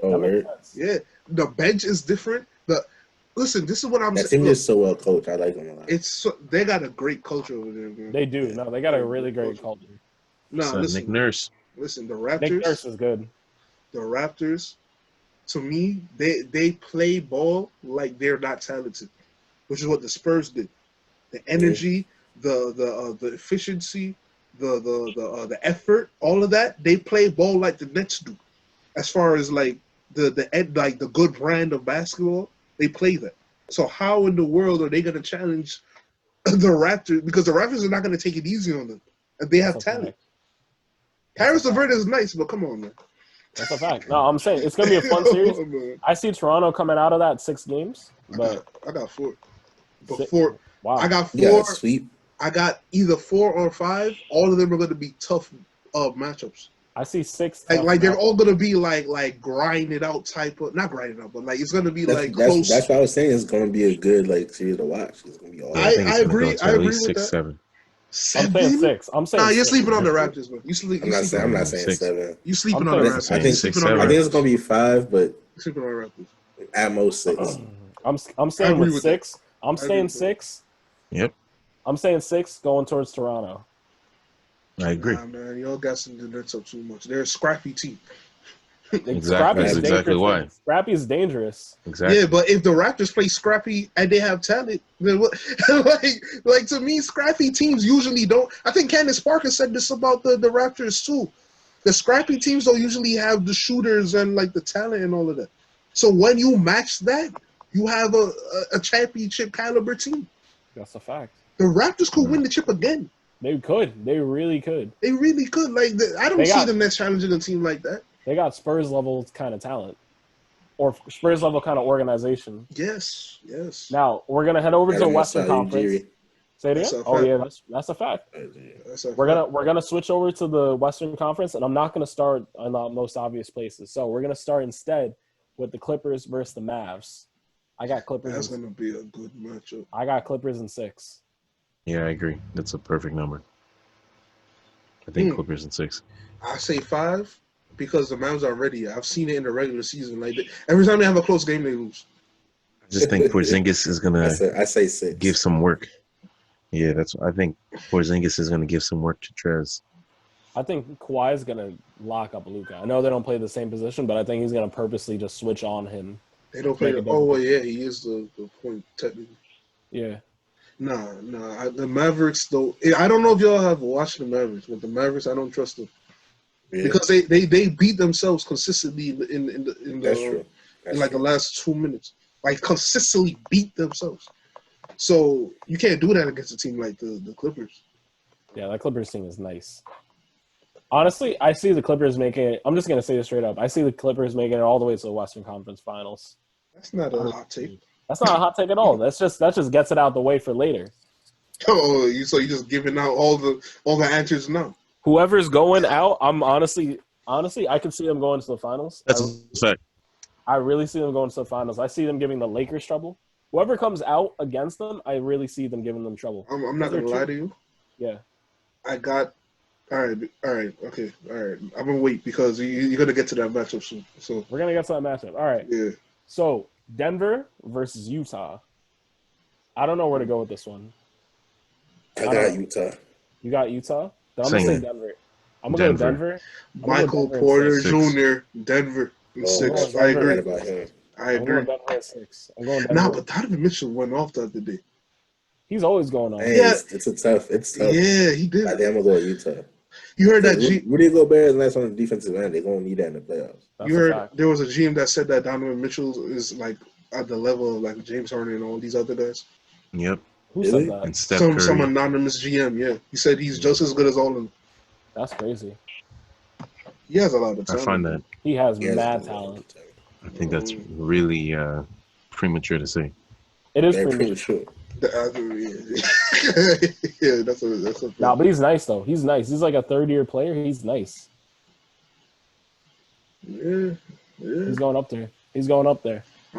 Oh, right. Yeah. The bench is different. Listen, this is what I'm saying. That team is so well coached. I like them a lot. They got a great culture over there, man. They do. No, they got a really great culture. No, listen. Nick Nurse. Listen, the Raptors. Nick Nurse is good. The Raptors, to me, they play ball like they're not talented, which is what the Spurs did. The energy, the efficiency, the effort, all of that, they play ball like the Nets do. As far as like the good brand of basketball, they play that. So how in the world are they going to challenge the Raptors? Because the Raptors are not going to take it easy on them, and they have talent. Karis LeVert is nice, but come on, man. That's a fact. No, I'm saying it's going to be a fun series. I see Toronto coming out of that 6 games, but I got 4. But 4. Wow. I got 4. Yeah, sweep. I got either 4 or 5. All of them are going to be tough matchups. I see 6. Like they're all going to be like grind it out type of, not grind it out, but like it's going to be close. That's what I was saying. It's going to be a good series to watch. It's going to be all. I agree. I agree with 6, that. 7. I'm saying 6. I'm saying. Nah, you're 6. sleeping on the Raptors, man. I'm not saying 7. You sleeping on the Raptors. I think it's going to be 5, but sleeping on the Raptors. At most 6. I'm saying with 6. I'm saying 6. Yep. I'm saying 6 going towards Toronto. I agree. Nah, man, y'all got some Nets up too much. They're a scrappy team. Exactly. That's exactly why. Scrappy is dangerous. Exactly. Yeah, but if the Raptors play scrappy and they have talent, then what? like to me, scrappy teams usually don't. I think Candace Parker said this about the Raptors too. The scrappy teams don't usually have the shooters and like the talent and all of that. So when you match that, you have a championship caliber team. That's a fact. The Raptors could win the chip again. They could. They really could. They really could. Like I don't see the Nets challenging a team like that. They got Spurs level kind of talent, or Spurs level kind of organization. Yes. Now we're gonna head over to the Western Conference. Say it again. Oh yeah, that's a fact. We're gonna switch over to the Western Conference, and I'm not gonna start on the most obvious places. So we're gonna start instead with the Clippers versus the Mavs. I got Clippers. That's gonna be a good matchup. I got Clippers in 6. Yeah, I agree. That's a perfect number. I think Clippers in 6. I say 5 because the Mavs are ready. I've seen it in the regular season. Like every time they have a close game, they lose. I just think Porzingis is gonna. I say 6. Give some work. Yeah, I think Porzingis is gonna give some work to Trez. I think Kawhi is gonna lock up Luka. I know they don't play the same position, but I think he's gonna purposely just switch on him. They don't play. Well, yeah, he is the point technically. Yeah. Nah. The Mavericks, though. I don't know if y'all have watched the Mavericks, but the Mavericks, I don't trust them because they beat themselves consistently in the last 2 minutes. Like consistently beat themselves. So you can't do that against a team like the Clippers. Yeah, that Clippers team is nice. Honestly, I see the Clippers making it. I'm just gonna say this straight up. I see the Clippers making it all the way to the Western Conference Finals. That's not a hot take. That's not a hot take at all. That just gets it out the way for later. Oh, so you just giving out all the answers now. Whoever's going out, I'm honestly, I can see them going to the finals. That's a fact. I really see them going to the finals. I see them giving the Lakers trouble. Whoever comes out against them, I really see them giving them trouble. I'm not gonna lie to you. Yeah. I got. All right, okay, all right. I'm gonna wait because you're gonna get to that matchup soon. So we're gonna get to that matchup. All right. Yeah. So Denver versus Utah. I don't know where to go with this one. I got Utah. You got Utah? Then I'm gonna say Denver. I'm gonna go Denver. Michael Porter Jr. Denver in 6. I agree. I agree. I'm going Denver at 6. I'm going Denver. Nah, but Donovan Mitchell went off the other day. He's always going on. Hey, yeah, it's tough. Yeah, he did. I'm gonna go with Utah. You heard that? Rudy Gobert is nice on the defensive end. They're gonna need that in the playoffs. You heard there was a GM that said that Donovan Mitchell is like at the level of like James Harden and all these other guys. Yep. Who said that? And Steph Curry. Some anonymous GM. Yeah, he said he's just as good as all of them. That's crazy. He has a lot of talent. I find that he has mad talent. I think that's really premature to say. It is premature. Yeah, that's a nah, but he's nice though. He's nice. He's like a third-year player. He's nice. Yeah. He's going up there. I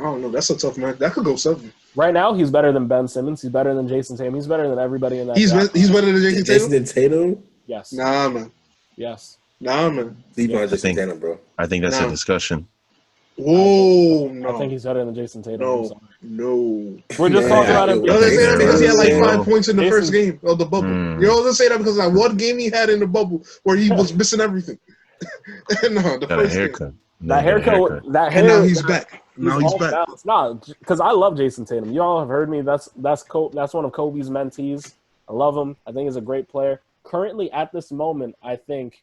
don't know. That's a tough match. That could go 7. Right now, he's better than Ben Simmons. He's better than Jason Tatum. He's better than everybody in that. He's better than Jason Tatum? Yes. Nah, man. Yes. Nah, man. Sleep on Jason Tatum, bro. I think that's a discussion. Whoa, no. I think he's better than Jason Tatum. No. We're just talking about him. You know, they say that because he had like 5 points in the first game of the bubble. You know, they say that because that one game he had in the bubble where he was missing everything. No, the got first a haircut. game. That haircut. And now he's back. He's back. It's not because I love Jason Tatum. You all have heard me. That's one of Kobe's mentees. I love him. I think he's a great player. Currently, at this moment, I think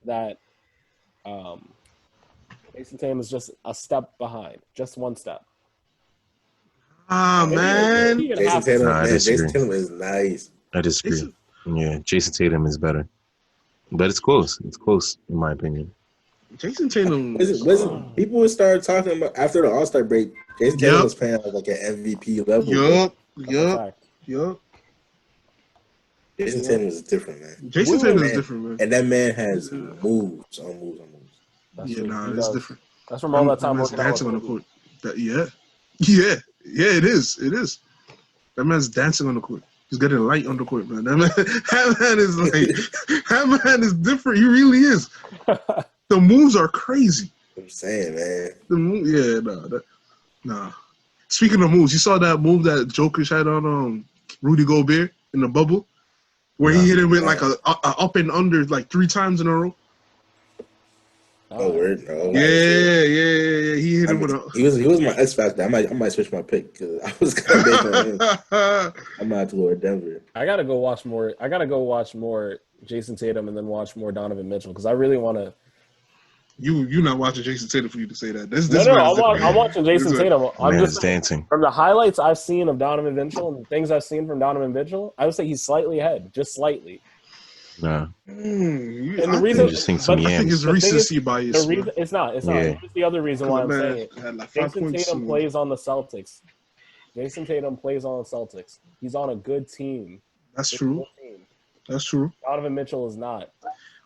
that Jason Tatum is just a step behind, just one step. Man. Jason Tatum is nice. I disagree. Yeah, Jason Tatum is better. But it's close. It's close, in my opinion. Jason Tatum. People would start talking about after the All-Star break. Jason Tatum was playing like an MVP level. Yup. Jason Tatum is different, man. Jason Tatum is different, man. And that man has moves on moves. It's different. That's from all that time working dancing on the court. Yeah, it is. That man's dancing on the court. He's getting light on the court, man. That man is different. He really is. The moves are crazy. I'm saying, man. Nah. Speaking of moves, you saw that move that Jokic had on Rudy Gobert in the bubble, where he hit him with like a up and under like 3 times in a row. Oh, word. Oh, yeah. He hit him with a. He was my X factor. I might switch my pick because I was kind of based on him. I might have to go with Denver. I gotta go watch more Jason Tatum and then watch more Donovan Mitchell because I really want to. You not watching Jason Tatum for you to say that? I'm watching Jason Tatum. I'm just dancing. From the highlights I've seen of Donovan Mitchell and the things I've seen from Donovan Mitchell, I would say he's slightly ahead, just slightly. Nah. And the reason, I think it's recency bias. It's not. Yeah. Here's the other reason why I'm saying it. Like Jason Tatum plays on the Celtics. He's on a good team. That's true. That's true. Donovan Mitchell is not.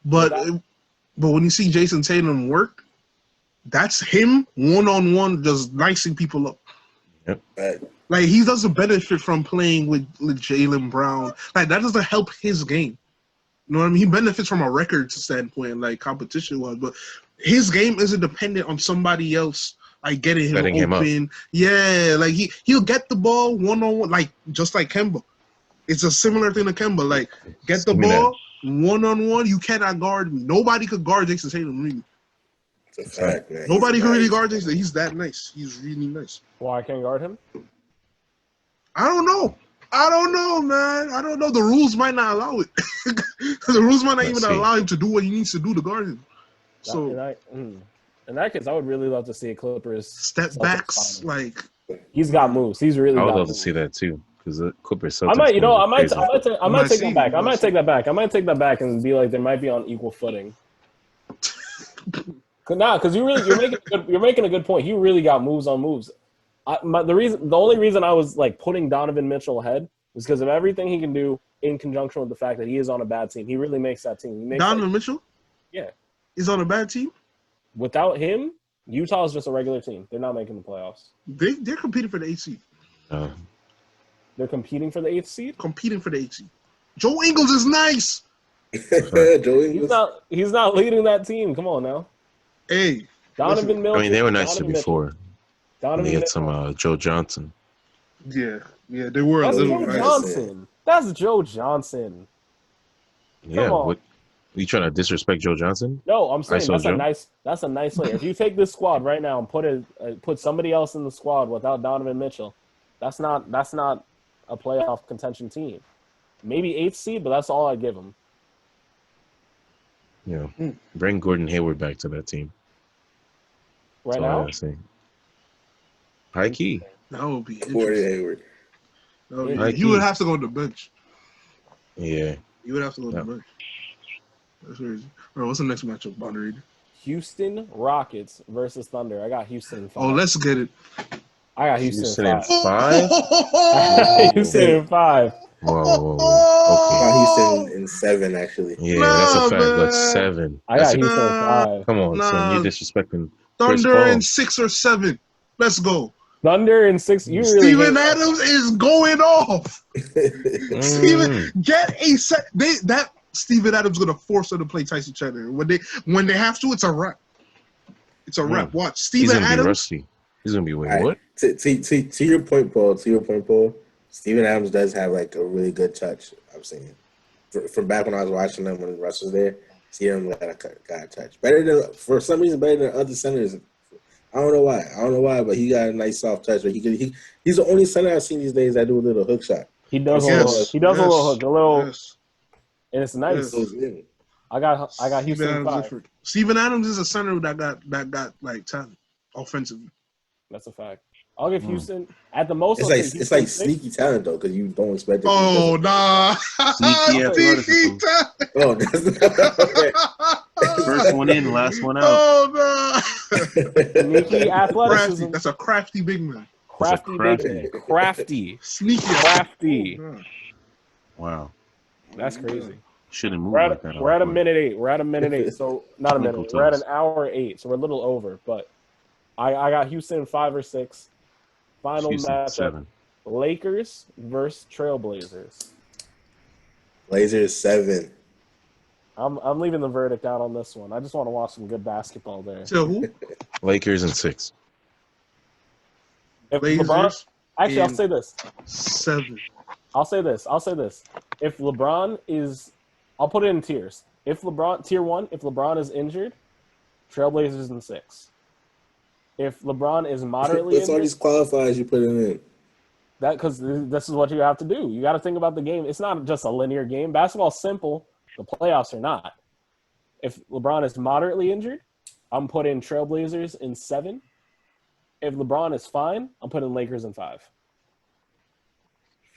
But when you see Jason Tatum work, that's him one-on-one just nicing people up. Yep. Like, he doesn't benefit from playing with Jaylen Brown. Like, that doesn't help his game. You know what I mean? He benefits from a record standpoint, like competition-wise. But his game isn't dependent on somebody else, like, getting him open. Yeah, like, he'll get the ball one-on-one, like, just like Kemba. It's a similar thing to Kemba. Like, get the ball one-on-one. You cannot guard me. Nobody could guard Jason Tatum, really. It's a fact, man. Nobody can really guard Jason. He's that nice. He's really nice. Why I can't guard him? I don't know, man. I don't know. The rules might not allow it. The rules might not allow him to do what he needs to do to guard him. So, in that case, I would really love to see a Clippers step backs. Like, he's got moves. He's really. I would got love moves. to see that too, because the Clippers. I might take that back. I might take that back and be like, they might be on equal footing. Because you're making a good point. He really got moves on moves. The only reason I was like putting Donovan Mitchell ahead was because of everything he can do in conjunction with the fact that he is on a bad team. He really makes that team. Donovan Mitchell? Yeah. He's on a bad team? Without him, Utah is just a regular team. They're not making the playoffs. They're competing for the 8th seed. They're competing for the 8th seed? Competing for the 8th seed. Joe Ingles is nice. Joe Ingles. He's not leading that team. Come on now. Hey. Donovan Mitchell. I mean, they were nice before. They had some Joe Johnson. Yeah, they were That's a little Joe nice. Johnson. That's Joe Johnson. Yeah, what? Are you trying to disrespect Joe Johnson? No, I'm saying that's a nice player. If you take this squad right now and put somebody else in the squad without Donovan Mitchell, that's not a playoff contention team. Maybe 8th seed, but that's all I give them. Yeah, bring Gordon Hayward back to that team. Right now, high key. That would be Gordon Hayward. You would have to go on the bench. Yeah, you would have to go on the bench. That's crazy. All right, what's the next matchup, Bonner? Houston Rockets versus Thunder. I got Houston in 5. Oh, let's get it. I got Houston in 5. Houston in 5. Whoa. I got Houston in 7, actually. Yeah, that's a fact. That's 7. I got Houston in 5. Come on, son. You're disrespecting Thunder in 6 or 7. Let's go. Thunder in 6. You really Steven Adams is going off. Steven, get a set. That Steven Adams is gonna force her to play Tyson Chandler. When they have to, it's a wrap. It's a wrap. Watch Steven Adams. Be rusty. He's gonna be what? To your point, Paul. Steven Adams does have like a really good touch. I'm saying, from back when I was watching them when Russ was there, Steven got a touch. For some reason, better than other centers. I don't know why, but he got a nice soft touch. But he's the only center I've seen these days that do a little hook shot. He does a little hook, and it's nice. Yes. I got Houston 5. Steven Adams is a center that got like talent offensively. That's a fact. I'll give Houston at the most. It's like sneaky talent though, because you don't expect it. Oh nah, sneaky talent. Oh, that's first one in, last one out. Oh no, sneaky athleticism. That's a crafty big man. Crafty big man. Crafty. Sneaky. Crafty. Oh, wow, that's crazy. Shouldn't move like that. We're at a minute 8. We're at a minute 8. So not a minute. We're at an hour 8. So we're a little over. But I got Houston in 5 or 6. Final matchup: 7. Lakers versus Trailblazers. Blazers 7. I'm leaving the verdict out on this one. I just want to watch some good basketball there. So who? Lakers in 6. If Blazers LeBron, actually, I'll say this. 7. I'll say this. If LeBron is, I'll put it in tiers. If LeBron, tier 1, if LeBron is injured, Trailblazers in 6. If LeBron is moderately injured, all these qualifiers you put in. That because this is what you have to do. You got to think about the game. It's not just a linear game. Basketball's simple. The playoffs are not. If LeBron is moderately injured, I'm putting Trailblazers in 7. If LeBron is fine, I'm putting Lakers in 5.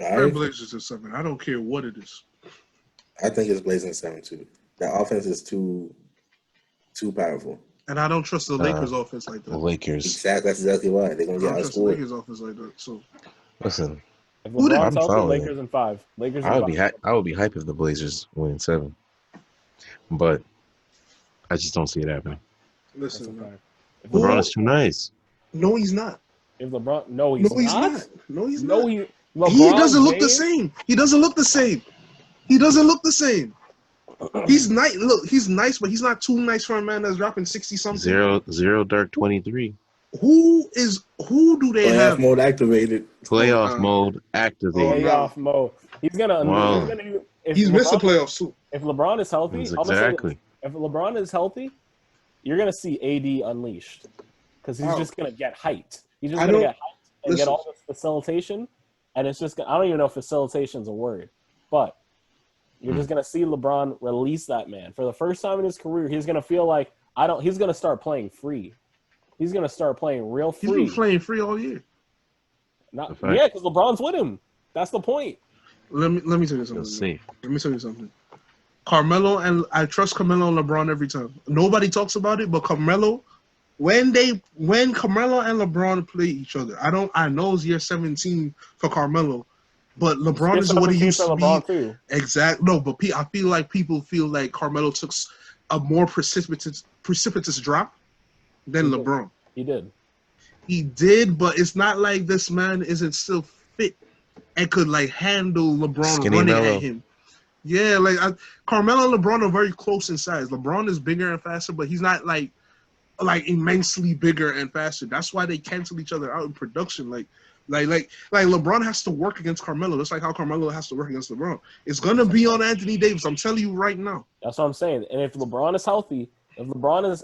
Trailblazers in 7. I don't care what it is. I think it's Blazers in 7 too. The offense is too powerful. And I don't trust the Lakers offense like that. The Lakers. Exactly. That's exactly why they're gonna get outscored. I don't trust the Lakers offense like that. So listen, If Who did- LeBron's I'm healthy, following Lakers in 5. Lakers in I 5. would be hype if the Blazers win in 7, but I just don't see it happening. That's a Listen, man. fact. If Who- LeBron is too nice. No, he's not. If LeBron, no, he's No, he's not. not. No, he's No, not. he. He LeBron doesn't look the James? same. He doesn't look the same. He doesn't look the same. He's nice. Look, he's nice, but he's not too nice for a man that's dropping 60 something. Zero dark 23. Who do they Playoff have? mode activated. Playoff no. mode activated. Oh, no. Playoff mode. He's gonna. Wow. He's gonna. If He's missed the LeBron- playoffs too. If LeBron is healthy, That's I'm gonna say this. exactly. If LeBron is healthy, you're gonna see AD unleashed because he's Wow. just gonna get hyped. He's just I gonna don't- get hyped and get all this facilitation, and it's just. I don't even know if facilitation's a word, but you're just gonna see LeBron release that man for the first time in his career. He's gonna feel like He's gonna start playing free. He's gonna start playing real He's free. been playing free all year. Not, The fact- yeah, because LeBron's with him. That's the point. Let me tell you something. Let's see. Let me tell you something. Carmelo, and I trust Carmelo and LeBron every time. Nobody talks about it, but Carmelo, when Carmelo and LeBron play each other, I know it's year 17 for Carmelo, but LeBron It's is what he 17 used for to LeBron be. too. Exactly. No, but I feel like people feel like Carmelo took a more precipitous drop than He did. LeBron. He did. He did, but it's not like this man isn't still fit and could like handle LeBron Skinny running Melo. at him. Yeah, Carmelo and LeBron are very close in size. LeBron is bigger and faster, but he's not like immensely bigger and faster. That's why they cancel each other out in production. Like LeBron has to work against Carmelo. That's like how Carmelo has to work against LeBron. It's gonna be on Anthony Davis. I'm telling you right now. That's what I'm saying. And if LeBron is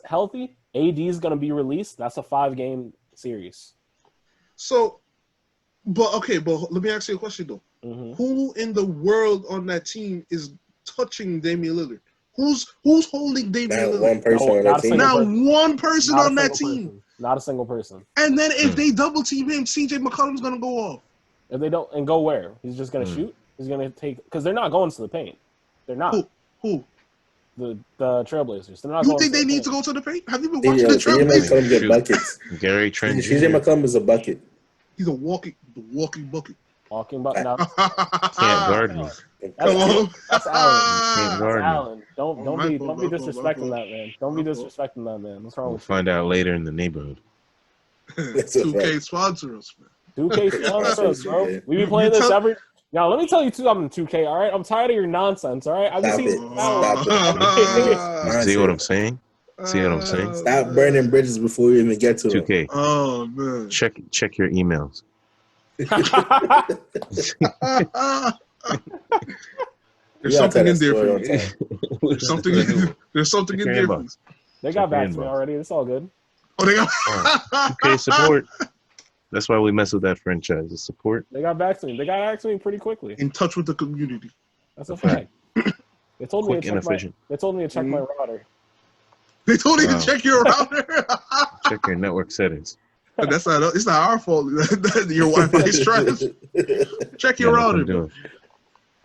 healthy, AD is going to be released. That's a 5-game series. So, but let me ask you a question though. Mm-hmm. Who in the world on that team is touching Damian Lillard? Who's holding Damian Not Lillard? one person No, on not that a team. single Not one person Not a on that single team. person. Not a single person. And then if they double team him, CJ McCollum's gonna go off. If they don't, and go where? He's just going to shoot? He's going to take, because they're not going to the paint. They're not. Who? The Trailblazers. They're not You going think to they the need paint. to go to the paint? Have you been watching CJ the Trailblazers? McCollum get Shoot. buckets. Gary Trent CJ Jr. McCollum is a bucket. He's a walking bucket. Walking about now. can't guard me. Come on. That's Allan. Can't That's guard me. Allan. Don't Oh, don't my be fault, don't be my fault, disrespecting my that man. Don't be My fault. disrespecting that man. What's wrong We'll with find out later in the neighborhood. That's a 2K fact. sponsor us, man. you? 2K sponsor us, bro. Yeah. We be playing this tell- every. Now let me tell you something, 2K. All right, I'm tired of your nonsense. All right, I've Stop seen it. Allan. Stop See what I'm saying? See what I'm saying? Stop burning bridges before you even get to them. 2K. Oh man. Check your emails. There's You gotta something tell in that there story for on you. time. There's something. There's something in Check there. your For inbox. you. They got Check your back to me inbox. already. It's all good. Oh, they got. 2K support. That's why we mess with that franchise. The support. They got back to me. They got back to me pretty quickly. In touch with the community. That's a fact. They told me Quick to and check my. efficient. They told me to check my router. They told you Wow. to check your router. Check your network settings. But that's not. It's not our fault. Your Wi-Fi is trash. Check your Yeah, that's what I'm router. doing.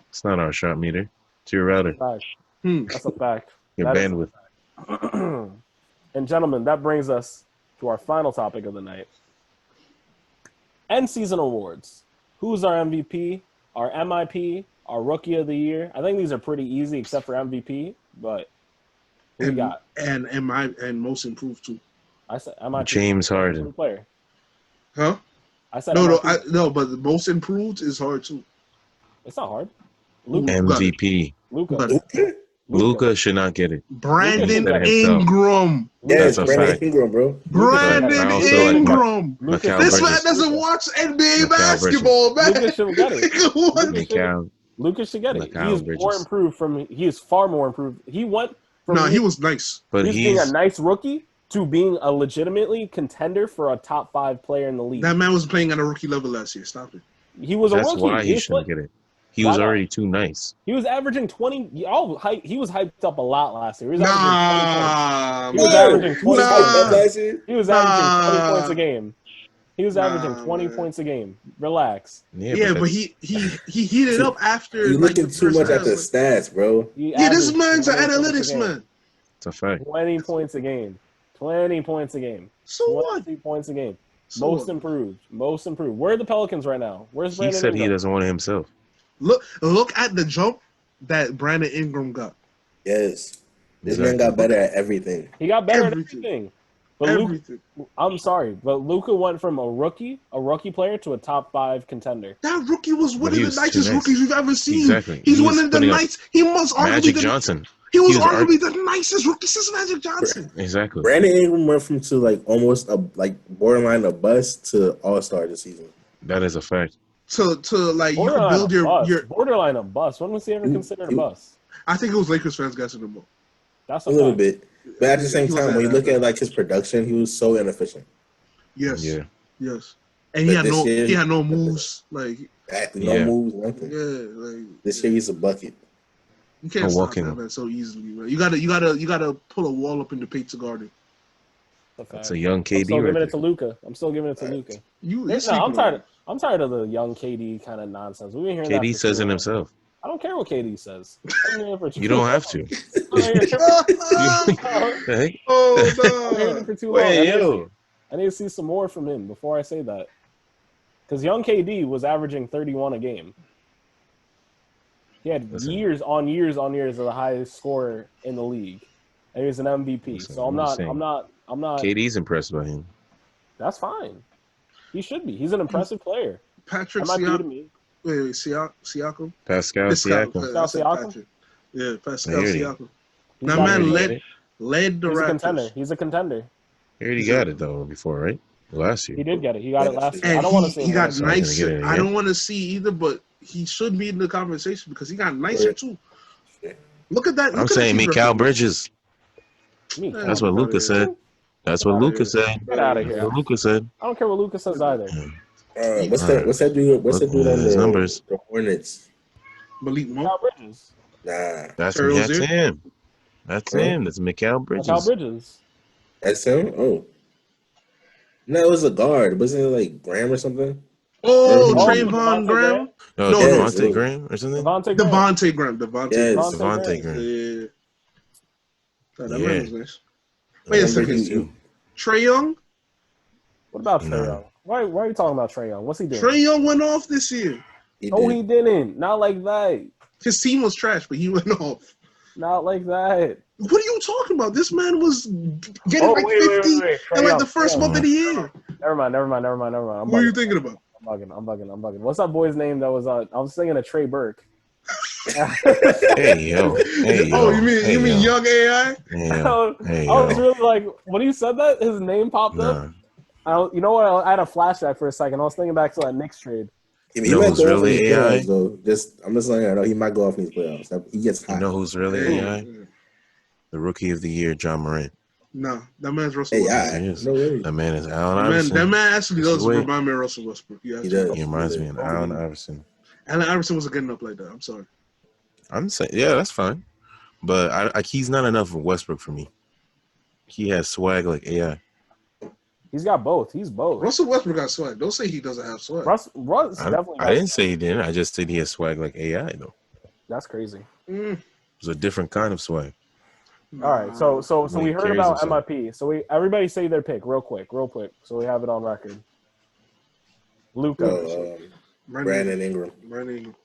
It's not our shot meter. It's your router. Fact. Hmm. That's a fact. Your That is- bandwidth. And gentlemen, that brings us to our final topic of the night. End season awards. Who's our MVP, our MIP, our Rookie of the Year? I think these are pretty easy except for MVP, but who we And got? and most improved too. I said MIP. James Harden. Player. Huh? I said No, MIP. but the most improved is hard too. It's not hard. Luka. MVP. Luka. Luka should not get it. Brandon Luka himself. Ingram. Yes, That's a Brandon fact. Ingram, bro. Brandon I also like Ingram. Luka. This Bridges. man doesn't watch NBA Mikal basketball, man. Luka should get it. What? Mikal. Luka should get it. Mikal He is Bridges. more improved from. He is far more improved. He went from No, he was nice. But he's being he's a nice rookie to being a legitimately contender for a top 5 player in the league. That man was playing at a rookie level last year. Stop it. He was a that's rookie. why he was shouldn't get it. He Why was not? already too nice. He was averaging 20. He was hyped up a lot last year. He was averaging 20 points. Nah, He was man. averaging 20 Nah. points. Last year? He was averaging 20 Nah. points a game. He was averaging 20 man. points a game. Relax. Yeah, but he heated up after. You're like, looking the too first much at half. the stats, bro. He Yeah, this averaged man's an 20 points analytics a game. man. It's a fact. 20 points a game. 20 points a game. So what? 20 points a game. So Most improved. Where are the Pelicans right now? Where's He Brandon said he Ingram? doesn't want it himself. look at the jump that Brandon Ingram got. Yes. This Exactly. man got better at everything. He got better at Everything. everything. But Everything. I'm sorry, but Luka went from a rookie player to a top 5 contender. That rookie was one But of he the was too nicest nice. rookies we've ever seen. Exactly. He's He one was of the putting up nice. He was Magic arguably Johnson. He was was arguably the nicest rookie since Magic Johnson. Exactly. Brandon Ingram went from to like almost a borderline a bust to all-star this season. That is a fact. To like you can build your. Borderline a bust. When was he ever considered a bust? I think it was Lakers fans gassing him up. That's A little fact. bit. But at the same He time, wasn't when you that look bad. at like his production, he was so inefficient. Yes. Yeah. Yes. And he But this year- had no moves. Like Exactly. Yeah. No moves, nothing. yeah, like This year he's a bucket. you can't A stop walking- that man so easily, man. You gotta pull a wall up in the Pizza Garden. That's a young I'm KD still right giving there. it to Luka. I'm tired of the young KD kind of nonsense. We've been hearing that KD for says too it long. himself. I don't care what KD says. You don't have to. The heck? Oh I'm hearing no! it for too long. Wait, yo. I need to see some more from him before I say that. Because young KD was averaging 31 a game. He had Listen. years on years of the highest scorer in the league, and he was an MVP. Listen, So I'm I'm just not. KD's impressed by him. That's fine. He should be. He's an impressive player. Patrick That might be to Siakam. me. Wait, Siakam. Pascal Siakam. I said Siakam? Patrick. Yeah, Pascal I hear you. Siakam. He's That got man it. led the He's a contender. Raptors. He's a contender. He already got it though before, right? Last year. He did get it. He got it last year. I And don't want to say he got more. So he's nicer. gonna get it I again? don't want to see either, but he should be in the conversation because he got nicer too. Look at that. I'm saying Mikal Bridges. Me. Yeah. That's what Luka said. That's what Luka said. Get out of That's here. what Luka said. I don't care what Lucas says either. What's that dude? What's that dude on his the numbers. the Hornets? Malik Monk. Kyle Bridges. Nah, That's Terry that's Rozier? him. That's Huh? him. That's Mikal Bridges. Kyle Bridges. that's him. Oh, no, it was a guard. Wasn't it like Graham or something? Oh, Oh, Trayvon Devontae Graham. No, No, Devontae no. Graham or something. Devontae Graham. Devontae Graham. Devontae. Yes. Graham. Devontae Graham. Yeah. That Yeah. man was nice. Wait a Remember second. Trae Young. What about Trae No. Young? Why are you talking about Trae Young? What's he doing? Trae Young went off this year. No, he didn't. Not like that. His team was trash, but he went off. Not like that. What are you talking about? This man was getting like 50 in like the first month of the year. Never mind. I'm What are you bugging. thinking about? I'm bugging. What's that boy's name that was on? I was thinking of Trey Burke. Hey yo. Hey yo. Oh, you Hey, mean yo. young AI? Hey, I yo. Hey, was yo. really like, when you said that, his name popped up. Nah. You know what? I had a flashback for a second. I was thinking back to that Knicks trade. He You know might who's go off really in these AI? playoffs, though. I'm just letting you know he might go off in these playoffs. He gets hot. You know who's really Hey. AI? The rookie of the year, John Morant. No, that man's Russell Westbrook. AI. He is. No way. That man is Allen That Iverson. man actually does Wait. remind me of Russell Westbrook. Yeah, He does. He reminds me of Allen Iverson. Allen Iverson wasn't good enough like that. I'm sorry. I'm saying, yeah, that's fine. But he's not enough of Westbrook for me. He has swag like AI. He's got both. He's both. Russell Westbrook got swag. Don't say he doesn't have swag. Russ definitely. I didn't say he didn't. I just said he has swag like AI, though. That's crazy. It's a different kind of swag. All right, so When we he heard carries about himself. MIP. So everybody say their pick real quick, so we have it on record. Luka. Brandon Ingram. Brandon Ingram.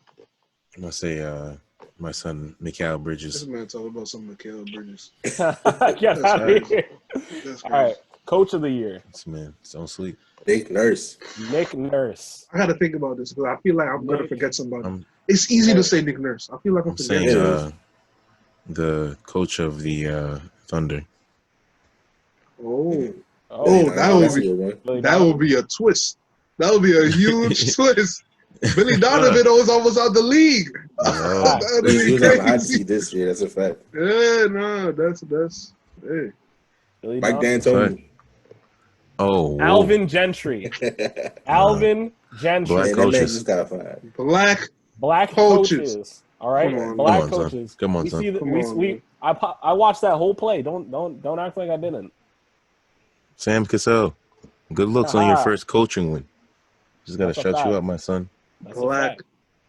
I'm going to say my son, Mikal This Bridges. man talking about some Mikal Bridges. Get out of crazy. here. That's crazy. All right, coach of the year, This man, don't sleep. Nick Nurse. Nick Nurse. I got to think about this because I feel like I'm going to forget somebody. I'm- It's easy to say Nick Nurse. I feel like I'm I'm saying forgetting. the coach of the Thunder. Oh, Oh, that would That's be- a good one. Billy that Donovan. would be a twist. That would be a huge twist. Billy Donovan was almost out the league. Oh. That would He be was on the hot crazy. seat this year. That's a fact. Yeah, no, that's hey. Billy Mike Donovan. D'Antoni. Oh, whoa. Alvin Gentry. Alvin Gentry. Black Man, that man coaches. just got a five. Black. Black Coaches. coaches. All right, Come on. black Come on, son. coaches. Come on, we son. see that. Come We, on, we man. I watched that whole play. Don't act like I didn't. Sam Cassell. Good looks on your Aha. first coaching win. Just got to That's a shut you fact. up, my son. That's a Black fact.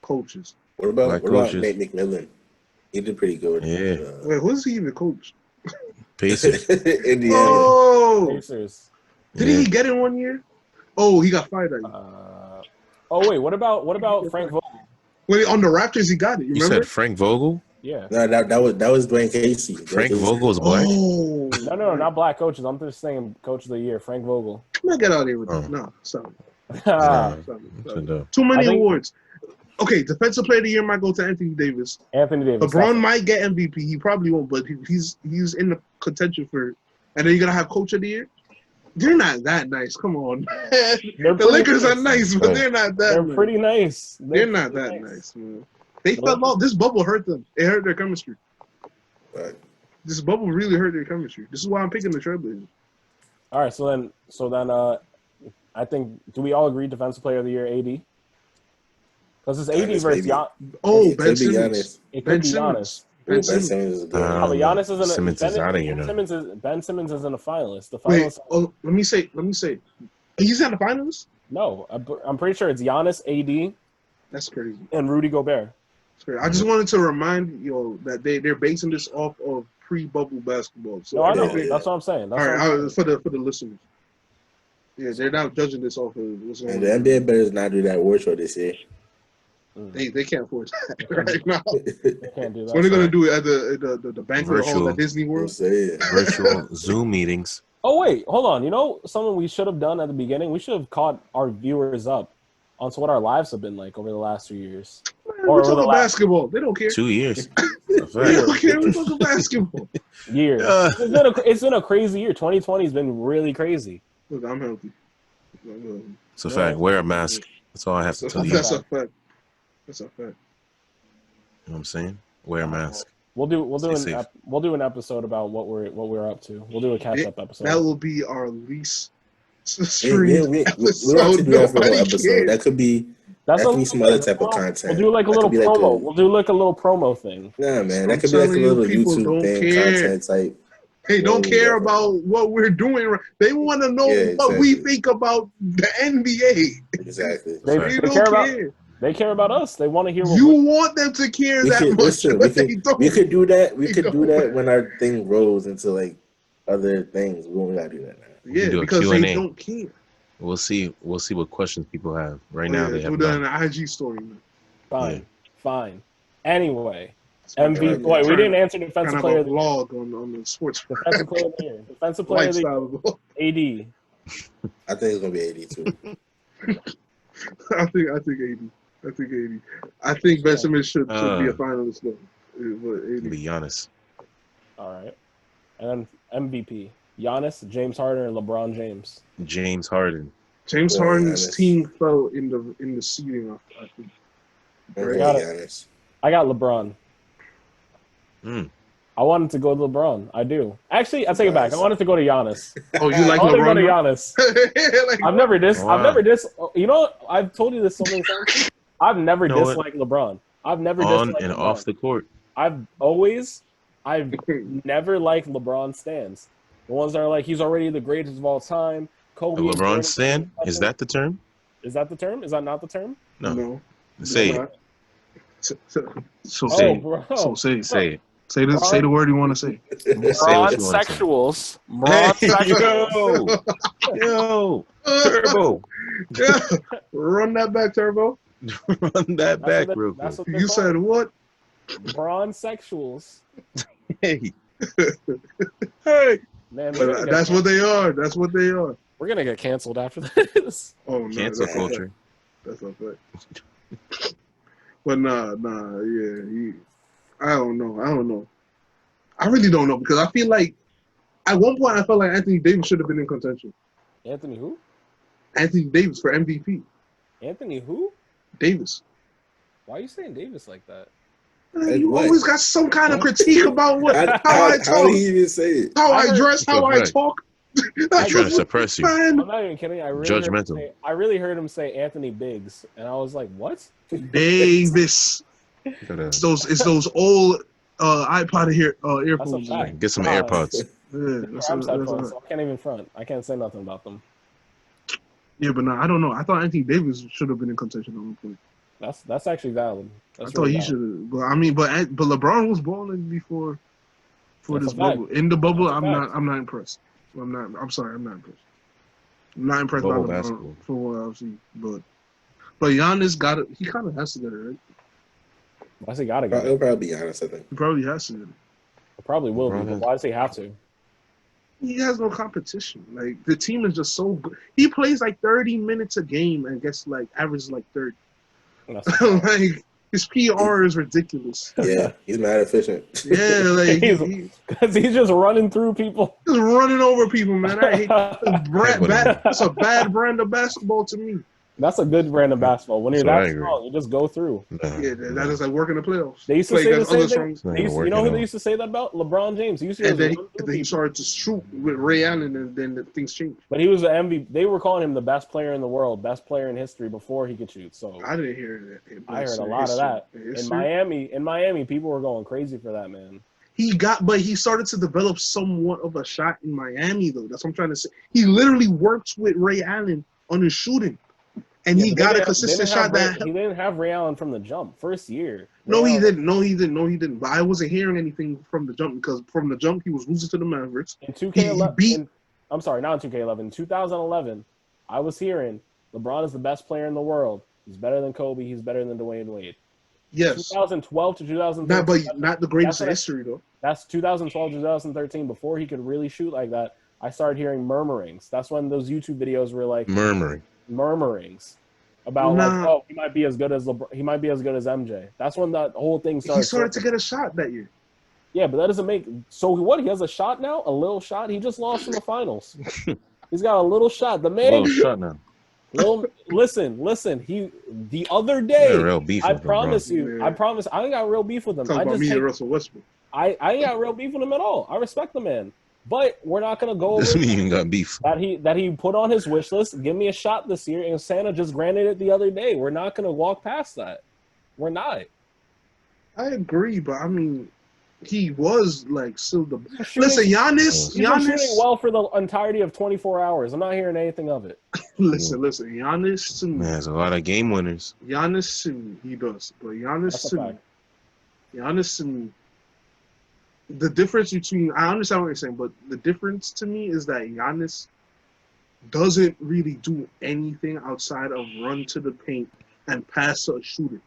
coaches. What about Black what about coaches. Nate McMillan? He did pretty good. Yeah. Wait, who's he even coach? Pacers. Indiana. Oh, Pacers. did he get in 1 year? Oh, he got fired. Oh wait, what about Frank Vogel? When on the Raptors, he got it. You You remember? said Frank Vogel? Yeah. No, that was Dwayne Casey. Frank Vogel's black? Oh, No, not black coaches. I'm just saying coach of the year, Frank Vogel. man, get out of here with Oh. that. No, stop. Nah, Stop. it's a Too many I think- awards. Okay, defensive player of the year might go to Anthony Davis. Anthony Davis. LeBron might get MVP. He probably won't, but he's in the contention for. And then you're gonna have coach of the year. They're not that nice. Come on, the Lakers are nice, but they're not that. They're nice. pretty nice. They're not that nice, man. They fell off. This bubble hurt them. It hurt their chemistry. Right. This bubble really hurt their chemistry. This is why I'm picking the Trailblazers. All right, so then, I think, do we all agree defensive player of the year, AD? Because it's AD Giannis, versus baby. Giannis. Oh, It Ben could be Simmons. Giannis. It could Ben be Simmons. Giannis. Ben Ben Simmons. Simmons is good. But Giannis isn't. Simmons is out of here now. Ben Simmons isn't a finalist. The Wait, finalist. let me say. He's not the finalists? No, I'm pretty sure it's Giannis, AD, That's crazy. and Rudy Gobert. That's crazy. I just wanted to remind you that they're basing this off of pre-bubble basketball. So No, I know. Yeah. That's what I'm saying. That's all what right, I'm saying. for the listeners. Yeah, they're not judging this off of what's going And on. the NBA better not do that award show this year. They can't afford that right now. They can't do that. When they're gonna do it at the banquet hall Virtual. at Disney I'm World? saying. Virtual Zoom meetings. Oh wait, hold on. You know something we should have done at the beginning? We should have caught our viewers up on what our lives have been like over the last 3 years. Man, Or we're the talking last- basketball. They don't care. 2 years. They don't care. We're talking basketball. Years. It's been a crazy year. 2020 has been really crazy. Look, I'm healthy. It's a fact. Wear a mask. that's all I have to tell you. That's a fact. That's a fact. You know what I'm saying? Wear a mask. We'll do Stay safe. an episode about what we're up to. We'll do a catch up episode. That will be our least We streamed don't have episode. to do that for a whole Nobody episode. cares. That could be some other type of content. We'll do like a That little could be like promo. a- We'll do like a little promo thing. Nah, man. I'm That could be like a telling you, little people YouTube don't thing, care. content type. They don't Yeah, care yeah. about what we're doing. They want to know Yeah, what we exactly. think about the NBA. Exactly. They, Right. They they don't care about care. they care about us. They want to hear what You want them to care We that could, much, listen, but they don't. we could do that. We They could do don't. that when our thing grows into like other things. We don't gotta do that now. Yeah, do a because Q&A. they don't care. We'll see what questions people have. Right now they We'll have do that in none. an IG story, man. Fine. Anyway, Kind MVP. Wait, we didn't answer defensive of player a of the year. vlog on the sports Defensive player of the year. Defensive player of the year. lifestyle. AD. I think it's gonna be 82. I think 80. I think Ben Simmons should be a finalist though. But 80. Be honest. All right. And then MVP. Giannis, James Harden, and LeBron James. James Harden. James Yeah, Harden's Giannis. team fell in the seeding. I think. I'm Got gonna it. be honest. I got LeBron. Mm. I wanted to go to LeBron. I do. Actually, I take it back. I wanted to go to Giannis. Oh, you like I wanted to go to LeBron? Giannis. Like, I've never Wow. You know what? I've told you this so many times. I've never You know what? disliked LeBron. I've never On disliked and LeBron. off the court. I've never liked LeBron stands. The ones that are like, he's already the greatest of all time. A Kobe. is LeBron greatest stand? of all Is time. that the term? Is that the term? Is that not the term? No. Say it. So Say Oh, it. bro. say Say it. say the word you want to say. Say what LeBron you wanna say. sexuals. LeBron Hey, sexuals. yo, Turbo. Yeah. Run that back, Turbo. Run that back real quick. That's what they're You called. said what? LeBron sexuals. Hey. Hey. Man, That's what they are. That's what they are. we're gonna get canceled after this. Oh no, Cancel that's culture. That's not fact. But yeah. I don't know. I really don't know because I feel like at one point I felt like Anthony Davis should have been in contention. Anthony who? Anthony Davis for MVP. Anthony who? Davis. Why are you saying Davis like that? Like You what? always got some kind of critique about how I How talk, did he even say it? how I I heard- dress, how I Right. talk. They're trying to suppress you. I'm Man, not even kidding. I Judgmental. really heard him say Anthony Biggs, and I was like, what? Davis. Gotta It's those old iPod earphones. That's a fact. get some Wow. AirPods. Yeah, that's Rams headphones, a- so I can't even front. I can't say nothing about them. yeah, but no, I don't know. I thought Anthony Davis should have been in contention at one point. That's actually valid. That's I thought really he valid. should have. But I mean, but LeBron was balling before That's this a fact. bubble. In the bubble, That's a fact. I'm not impressed. I'm sorry, I'm not impressed. I'm not impressed by Bubble LeBron basketball. for what I've seen, but Giannis got it. He kind of has to get it, right? Why does he gotta get It'll it? probably be honest, I think. He probably has to get it. It probably will be, LeBron but has- why does he have to? He has no competition. Like the team is just so good. He plays like 30 minutes a game and gets like averages like 30. That's Like his PR is ridiculous. Yeah, he's not efficient. Yeah, like because he's just running through people. just running over people, man. I hate But- that's a bad brand of basketball to me. That's a good brand of basketball. When you're That's what I that agree. strong, you just go through. Yeah, that is like working the playoffs. They used to Play say the against same others thing. from- It's not They gonna used, work you know at who all. they used to say that about? LeBron James. He used to And just then, run through he people. started to shoot with Ray Allen, and then things changed. But he was the MVP. They were calling him the best player in the world, best player in history before he could shoot. So I didn't hear that. I heard a lot of that. In Miami, people were going crazy for that, man. But he started to develop somewhat of a shot in Miami, though. That's what I'm trying to say. He literally worked with Ray Allen on his shooting, and Yeah, he but got they a didn't- consistent they didn't have shot. He didn't have Ray Allen from the jump first year. No, Ray he Allen- didn't. But I wasn't hearing anything from the jump because from the jump he was losing to the Mavericks. In 2K11, He beat- I'm sorry, not in 2K11. In 2011, I was hearing LeBron is the best player in the world. He's better than Kobe. He's better than Dwayne Wade. Yes, 2012 to 2013. but not the greatest in That's history though. That's 2012 to 2013. Before he could really shoot like that, I started hearing murmurings. That's when those YouTube videos were like Murmuring. murmurings about Nah. like, oh, he might be as good as LeBron. He might be as good as MJ. That's when that whole thing started. He started to get a shot that year. Yeah, but that doesn't make. So what? He has a shot now, a little shot. He just lost in the finals. He's got a little shot. The man. Well, shut now. Listen. He the other Yeah, day. real beef I with LeBron. promise you. Yeah. I promise. I ain't got real beef with him. Talk I about just me take, and Russell Westbrook. I ain't got real beef with him at all. I respect the man, but we're not gonna go over This mean you got beef. that he put on his wish list. Give me a shot this year, and Santa just granted it the other day. We're not gonna walk past that. We're not. I agree, but I mean, he was like still the. Shooting- Listen, Giannis. He's been shooting well for the entirety of 24 hours. I'm not hearing anything of it. Listen. Giannis to me. Man, there's a lot of game winners. Giannis to me, he does. But That's a fact. Giannis to me, the difference between, I understand what you're saying, but the difference to me is that Giannis doesn't really do anything outside of run to the paint and pass a shooter,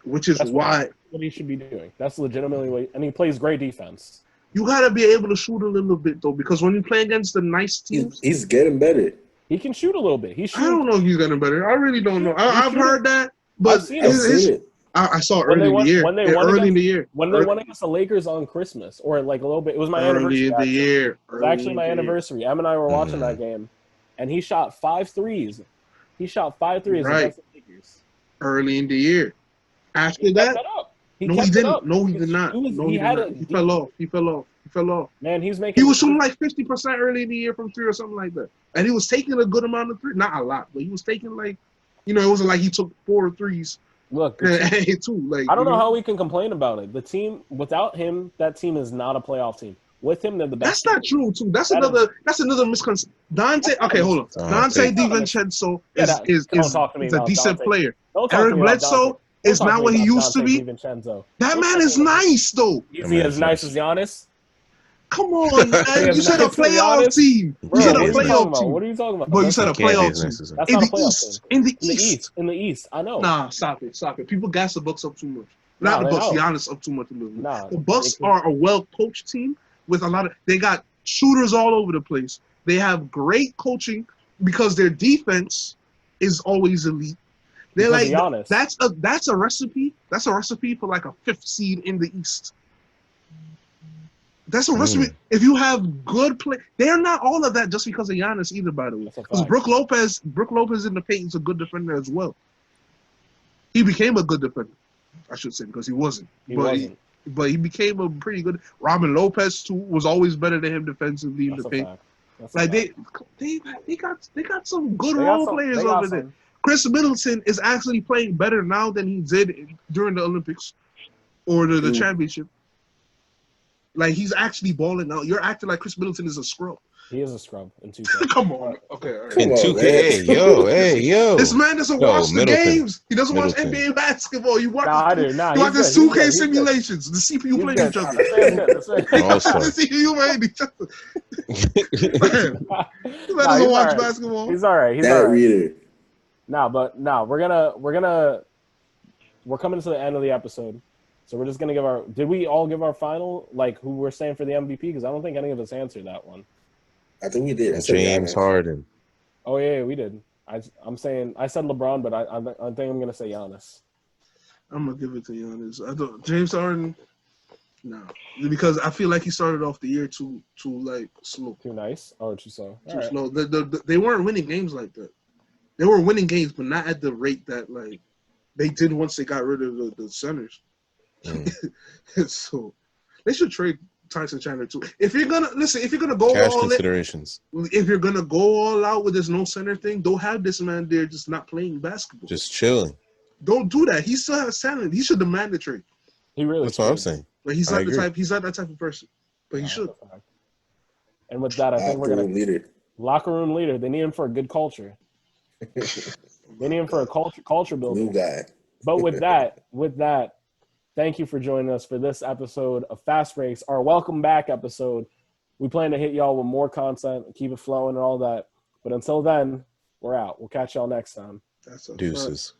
which is That's why what he should be doing. That's legitimately what, and he plays great defense. you got to be able to shoot a little bit, though, because when you play against the nice teams, He's getting better. He can shoot a little bit. He I shoots. don't know if he's getting better. I really don't know. I've shooting. heard that, but I've seen I've it. seen it. I saw it When they early in won- the year. when they won Early in against- the year. When they went against the Lakers on Christmas, or like a little bit, it was my anniversary. Early in the actually. year. It was actually my anniversary. Em and I were watching Mhm. that game, and he shot 5 threes. He shot 5 threes Right. against the Lakers. Early in the year. After He that, kept it up. no, he kept it didn't. up. No, he did not. He was- No, he he did had not. a He deep- fell off. He fell off. Man, he was making. He was shooting like 50% early in the year from three or something like that. And he was taking a good amount of three. Not a lot, but he was taking like, it wasn't like he took 4 threes Look, and hit 2. Like, I don't know how we can complain about it. The team without him, that team is not a playoff team. With him, they're the best. That's not true, too. That's That another misconception. Dante, hold on. Dante DiVincenzo is Don't talk to me a about decent Dante. player. Don't talk Eric to me about Bledsoe Dante. is Don't talk not to what me he about used to Dante be. DiVincenzo. That man is nice, though. Is he as nice as Giannis? Come on, man. You said a nice as playoff Giannis? team. Bro, You said a what are you talking playoff about? team. What are you talking about? But you said a Can't be playoff as team. nice as him. That's In not a the playoff East. team. In the East. In the East, I know. Nah, stop it. People gas the Bucks up too much. Not Nah, the Bucks, they Giannis up too much. A little bit. Nah, The Bucks they- are a well-coached team with a lot of. They got shooters all over the place. They have great coaching because their defense is always elite. They're Because like of Giannis. that's a recipe. That's a recipe for like a 5th seed in the East. That's a recipe. If you have good play, they're not all of that just because of Giannis either. By the way, That's a because fact. Brook Lopez in the paint is a good defender as well. He became a good defender, I should say, because he wasn't. He but wasn't. but he became a pretty good. Robin Lopez too was always better than him defensively in That's the a paint. fact. That's a Like fact. they got some good They got role some- players they got over there. some. Chris Middleton is actually playing better now than he did during the Olympics or the championship. Like he's actually balling out. You're acting like Chris Middleton is a scrub. He is a scrub in 2K. Come on. Okay. All right. In Come on, 2K, man. hey, yo. This man doesn't Yo, watch the Middleton. games. He doesn't watch Middleton. NBA basketball. You watch. Nah, I do. Nah, You watch the he's good. 2K He's good. simulations. The CPU He's playing good. each other. This man's good. This man's good. Also. The CPU playing each other. Man, Nah, this man doesn't he's watch alright. basketball. He's all right. He's all That right. reader. We're coming to the end of the episode, so we're just gonna give our. Did we all give our final, like who we're saying for the MVP? Because I don't think any of us answered that one. I think we did. I said James Giannis. Harden. Oh yeah, we did. I'm saying I said LeBron, but I think I'm gonna say Giannis. I'm gonna give it to Giannis. I don't. James Harden. No, because I feel like he started off the year too like slow. Too nice or too slow? Too slow. They weren't winning games like that. They were winning games, but not at the rate that like they did once they got rid of the centers. So they should trade Tyson Chandler too. If you're gonna go Cash all considerations. if you're gonna go all out with this no center thing, don't have this man there just not playing basketball. Just chilling. Don't do that. He still has talent. He should demand the trade. He really. That's what I'm saying. But he's I not the agree. type. He's not that type of person. But he should. And with that, I think we're Locker gonna room leader. locker room leader. They need him for a good culture. They need him for a culture builder. New guy. But with that, thank you for joining us for this episode of Fast Breaks, our welcome back episode. We plan to hit y'all with more content, keep it flowing and all that. But until then, we're out. We'll catch y'all next time. That's a fact. Deuces.